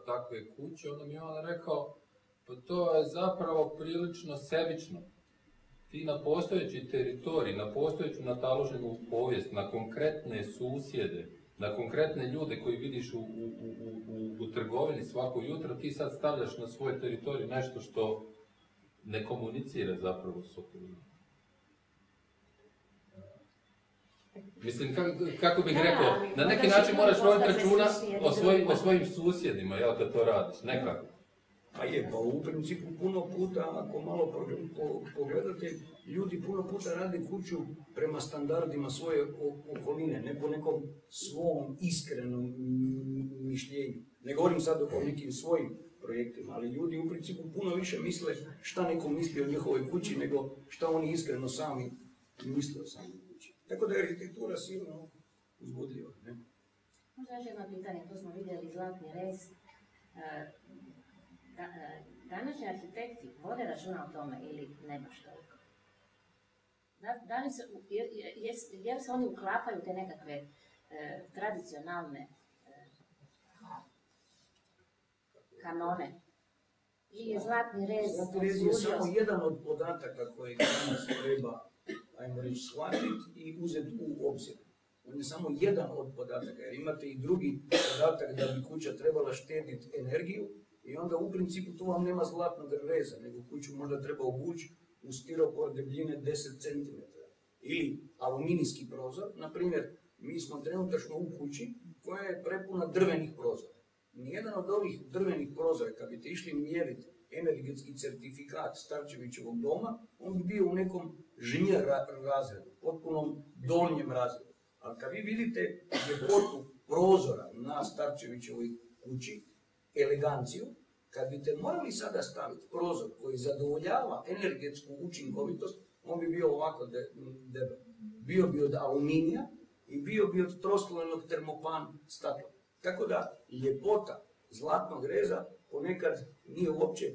takve kuće. Onda mi je on rekao, pa to je zapravo prilično sebično. Ti na postojeći teritorij, na postojeću nataloženu povijest, na konkretne susjede, na konkretne ljude koji vidiš u trgovini svako jutro, ti sad stavljaš na svoj teritorij nešto što ne komunicira zapravo s okolinom. Mislim, kako bih rekao, na neki način moraš voditi računa o svojim susjedima, jel, kad to radiš, nekako. Pa je, pa u principu puno puta, ako malo pogledate, ljudi puno puta rade kuću prema standardima svoje okoline, ne po nekom svom iskrenom mišljenju. Ne govorim sad o nekim svojim projektima, ali ljudi u principu puno više misle šta neko misli o njihovoj kući, nego šta oni iskreno sami misle o samoj kući. Tako da je arhitektura silno uzbudljiva. Možda još jedno pitanje, tu smo vidjeli zlatni rez. Današnji arhitekti vode računa o tome ili ne baš toliko? Jer se oni uklapaju u te nekakve tradicionalne kanone? Ili je zlatni rez... Zlatni rez je samo jedan od podataka koje danas treba, ajmo reći, shvatiti i uzeti u obzir. On je samo jedan od podataka, jer imate i drugi podatak da bi kuća trebala štediti energiju, i onda u principu tu vam nema zlatnog reza, nego kuću možda treba obući u stiropor debljine 10 cm. Ili aluminijski prozor, na primjer, mi smo trenutačno u kući koja je prepuna drvenih prozora. Nijedan od ovih drvenih prozora, kad biste išli mjeriti energetski certifikat Starčevićevog doma, on bi bio u nekom žnjer razredu, potpunom donjem razredu. Ali kad vi vidite ljepotu prozora na Starčevićevoj kući, eleganciju, kad biste morali sada staviti prozor koji zadovoljava energetsku učinkovitost, on bi bio ovako debel. Bio bi od aluminija i bio bi od troslojnog termopan stakla. Tako da ljepota zlatnog reza ponekad nije uopće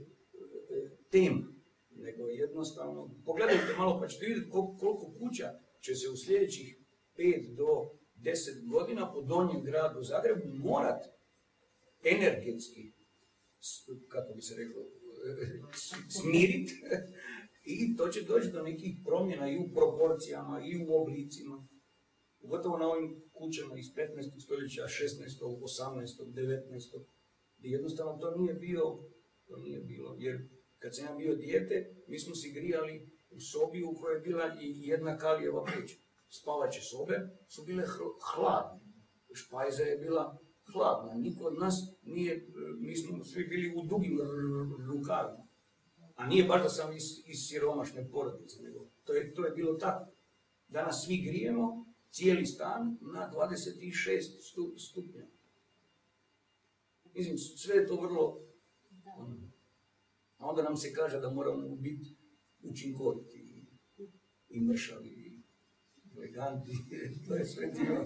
tema, nego jednostavno, pogledajte malo pa ćete vidjeti koliko kuća će se u sljedećih 5 do 10 godina po Donjem gradu Zagrebu morat energetski, kako bi se reklo, smiriti i to će doći do nekih promjena i u proporcijama i u oblicima. Pogotovo na ovim kućama iz 15. stoljeća, 16., 18., 19. gdje jednostavno to nije bilo, jer kad sam ja bio dijete, mi smo si grijali u sobi u kojoj je bila i jedna kalijeva peć. Spavaće sobe su bile hladne, špajza je bila hladna, niko od nas nije, mi smo svi bili u dugim rukavima. A nije baš da sam iz siromašne porodice, nego to je bilo tako. Danas svi grijemo cijeli stan na 26 stupnja. Mislim, sve je to vrlo... A onda nam se kaže da moramo biti učinkoviti i mršavi i eleganti. To je sve dio.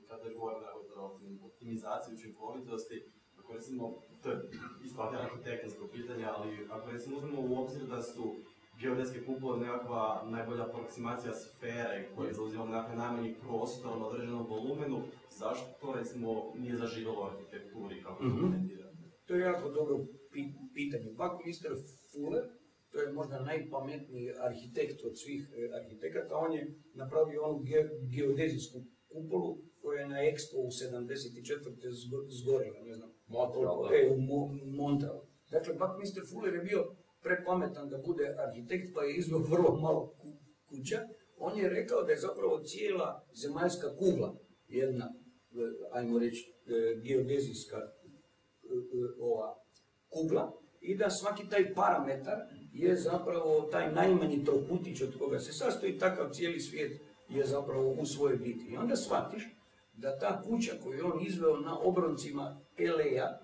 Kada govorimo o optimizaciji učinkovitosti, ako recimo, to je isto arhitektonsko pitanje, ali ako recimo uzmemo u obzir da su geodetske kupole nekakva najbolja aproksimacija sfere koje zauzimamo nekakve najmanji prostor na određenom volumenu, zašto to recimo nije zaživjelo u arhitekturi kako implementirati? To je jako dobro pitanje. Buckminster Fuller, to je možda najpametniji arhitekt od svih arhitekata, on je napravio onu geodezijsku kupolu koja je na Expo u 74. zgorila, ne znam, u Montrealu. Dakle, Buckminster Fuller je bio prepametan da bude arhitekt, pa je izveo vrlo malo kuća. On je rekao da je zapravo cijela zemaljska kugla jedna, ajmo reći, geodezijska kugla i da svaki taj parametar je zapravo taj najmanji trokutić od koga se sastoji, takav cijeli svijet je zapravo u svojoj biti. I onda shvatiš da ta kuća koju je on izveo na obroncima LA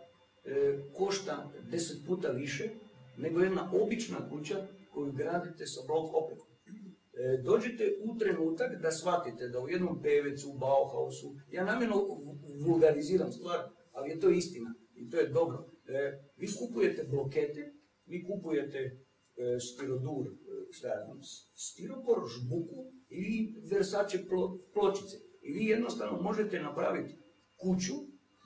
košta 10 puta više nego jedna obična kuća koju gradite sa blok opekom. Dođete u trenutak da shvatite da u jednom Pevecu, Bauhausu, ja namjerno vulgariziram stvar, ali je to istina i to je dobro. Vi kupujete blokete, vi kupujete stirodur, stiropor, žbuku i Versace pločice. I vi jednostavno možete napraviti kuću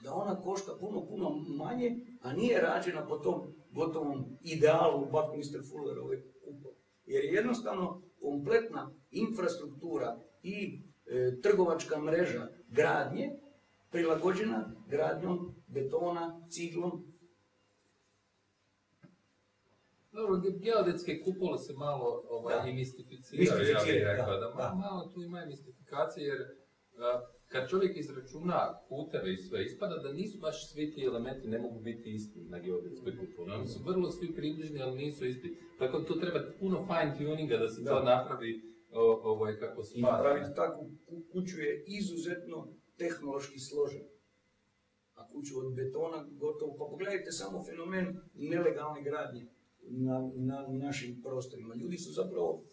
da ona košta puno manje, a nije rađena po tom gotovom idealu Buckminster Fullerove kupole. Jer je jednostavno kompletna infrastruktura i trgovačka mreža gradnje prilagođena gradnjom betona, ciglom. Dobro, geodetske kupole se malo i mistificiraju, ja bih rekao, da malo tu ima i mistifikacije, jer kad čovjek izračuna puteve i sve, ispada da nisu baš svi ti elementi ne mogu biti isti na geodetskoj kupoli. Oni su vrlo svi približni, ali nisu isti. Tako tu treba puno fine tuninga da se to napravi kako spada. I napraviti takvu kuću je izuzetno tehnološki složen. A kuću od betona gotovo, pa pogledajte samo fenomen nelegalne gradnje na našim prostorima. Ljudi su zapravo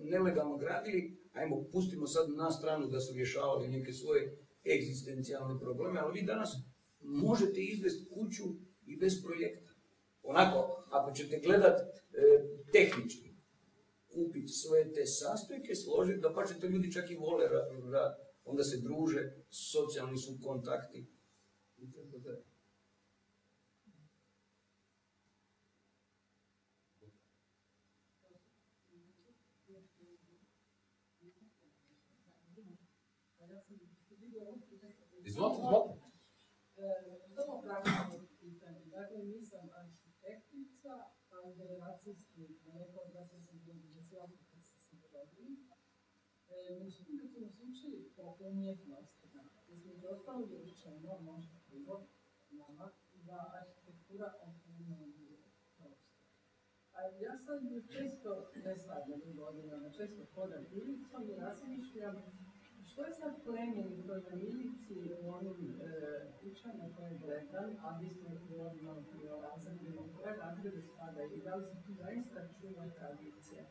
nelegalno gradili, ajmo, pustimo sad na stranu da su rješavali neke svoje egzistencijalne probleme, ali vi danas možete izvesti kuću i bez projekta. Onako, ako ćete gledat tehnički, kupiti sve te sastojke, složiti, da pa ćete ljudi čak i vole raditi, onda se druže, socijalni su kontakti. Izvolite. Samo praktično pitanje. Dakle, nisam arhitektica, ali generacijski neko od vas sam generacijama kad ste se rodili. Međutim, kad smo slučili o umjetnostima, između ostalog je rečeno, možda krivo nama, da arhitektura oplemenjuje prostor. A ja sad često, ne sad jednu godinu, često hodam ulicom i razmišljam što je sad plemenito na milici u onim kućama koje gledam, a vi ste govorili malo prije o razredima, u koje razrede spadaju i da li se tu zaista čuva tradicija.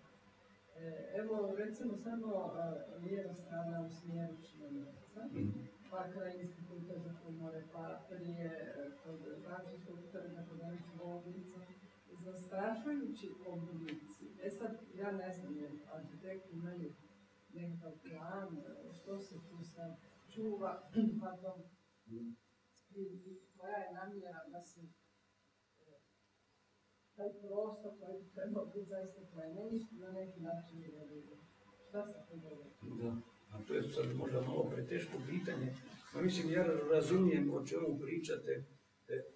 Evo, recimo samo lijeva strana u smjeru Činjenica, pa kraj instituta za humore, pa prije kod Francuskog trga, kod onih bolnica. zastrašujući oblici. Sad, ja ne znam, jer arhitekti imaju nekakav plan, što se tu sad čuva, i koja je namjera da se taj prostor koji bi trebao biti zaista plemenit na neki način i realizuje. Šta se to događa? Da, a to je sad možda malo preteško pitanje. Pa mislim, ja razumijem o čemu pričate.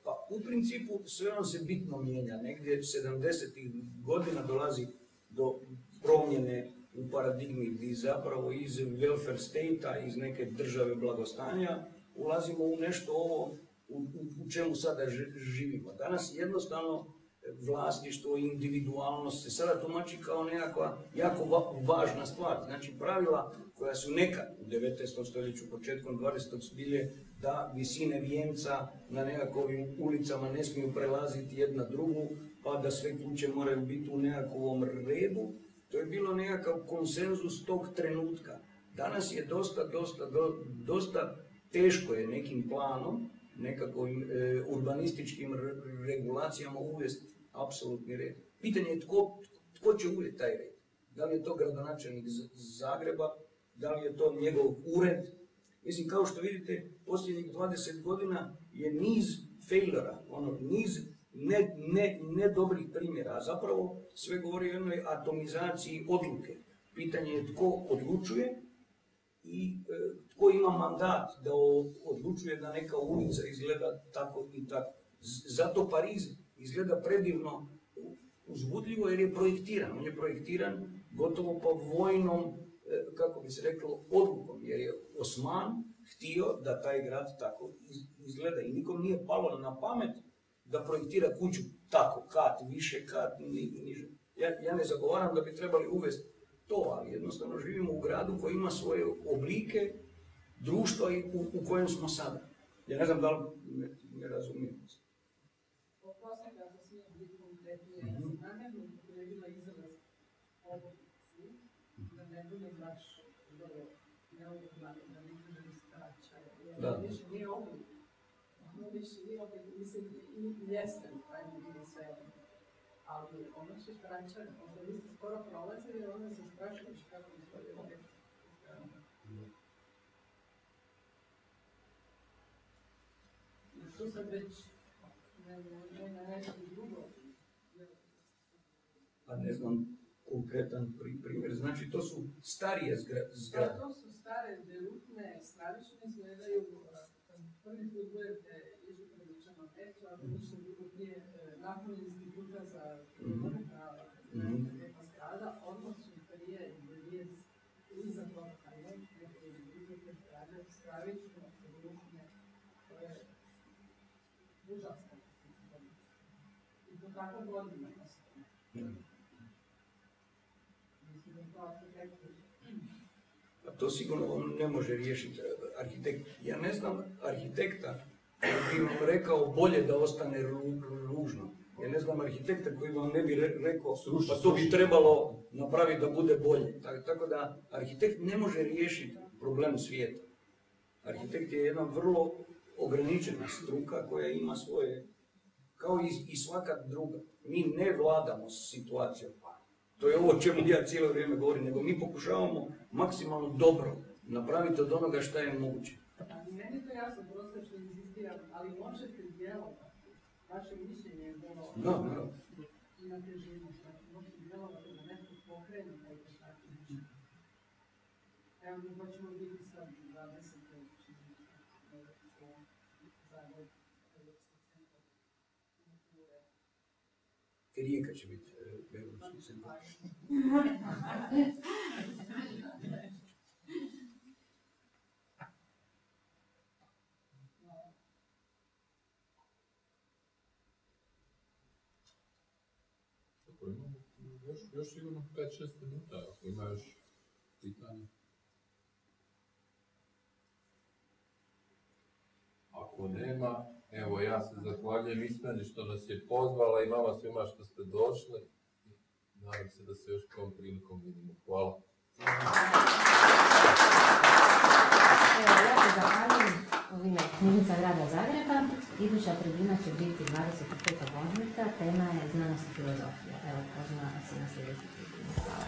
Pa u principu sve vam se bitno mijenja. Negdje 70-ih godina dolazi do promjene u paradigmi gdje zapravo iz welfare state-a, iz neke države blagostanja, ulazimo u nešto ovo u čemu sada živimo. Danas jednostavno vlasništvo i individualnost se sada tumači kao nekakva jako važna stvar. Znači pravila koja su nekad u 19. stoljeću, početkom 20. bile da visine vijenca na nekakvim ulicama ne smiju prelaziti jedna drugu, pa da sve kuće moraju biti u nekakvom redu. To je bilo nekakav konsenzus tog trenutka. Danas je dosta teško je nekim planom, nekakvim urbanističkim regulacijama uvesti apsolutni red. Pitanje je tko će uvesti taj red. Da li je to gradonačelnik Zagreba, da li je to njegov ured. Mislim, kao što vidite, posljednjih 20 godina je niz failura, niz ne dobrih primjera, a zapravo sve govori o jednoj atomizaciji odluke. Pitanje je tko odlučuje i tko ima mandat da odlučuje da neka ulica izgleda tako i tako. Zato Pariz izgleda predivno uzbudljivo jer je projektiran. On je projektiran gotovo po vojnom, kako bi se reklo, odlukom, jer je Osman htio da taj grad tako izgleda i nikom nije palo na pamet da projektira kuću tako, kat više, kat niže. Ja ne zagovaram da bi trebali uvesti to, ali jednostavno živimo u gradu koji ima svoje oblike društva u kojem smo sada. Ja ne znam da li me razumijem. Oprosti kako smijem biti konkretnije. Namjerno upotrijebila izraz oblici, da ne bude baš dobro neobično, da ne kažem skraćaj. Jer više nije oblik. Više nije oblik, mislim, i jeste, ajde nije sve. Ali ono što skraćaj, onda vi ste skoro prolazili, onda se sprašuješ kako izgleda oblik. Tu sad već na nešto drugo. A ne znam konkretan primjer, znači to su starije zgrade. To su stare, derutne, stravične izgledaju, prvi put budete ježu priličano metro, ako ništa drugo prije nakon instituta za promjene prava, neka zgrada, odmah su prije iza toga, neke izglede zgrade, stravične, derutne, užasno. I to tako godina nastavno. Mislim da to arhitektur. A to sigurno on ne može riješiti arhitekt. Ja ne znam arhitekta koji bi vam rekao bolje da ostane ružno. Ja ne znam arhitekta koji vam ne bi rekao pa to bi trebalo napraviti da bude bolje. Tako da arhitekt ne može riješiti problem svijeta. Arhitekt je jedna vrlo ograničena struka koja ima svoje, kao i svaka druga. Mi ne vladamo s situacijom. To je ovo o čemu ja cijelo vrijeme govorim, nego mi pokušavamo maksimalno dobro napraviti od onoga što je moguće. Meni je to jasno, prosto što insistiram, ali možete djelovati. Vaše mišljenje je bilo i na težinu, znači možete djelovati da nešto pokrene taj takvi mišljenje. Evo mi hoćemo biti sad 20. Rijeka će biti Europski centar. Još sigurno 5-6 minuta, ako ima još pitanje. Ako nema, evo ja se zahvaljujem Ismeni što nas je pozvala i vama svima što ste došli. Nadam se da se još kom prilikom vidimo. Hvala. Evo, ja se zahvaljujem u ime knjižnica grada Zagreba. Iduća tribina će biti 25. ožujka, tema je znanost i filozofija. Evo, pozivam vas i na sljedeću tribinu. Hvala.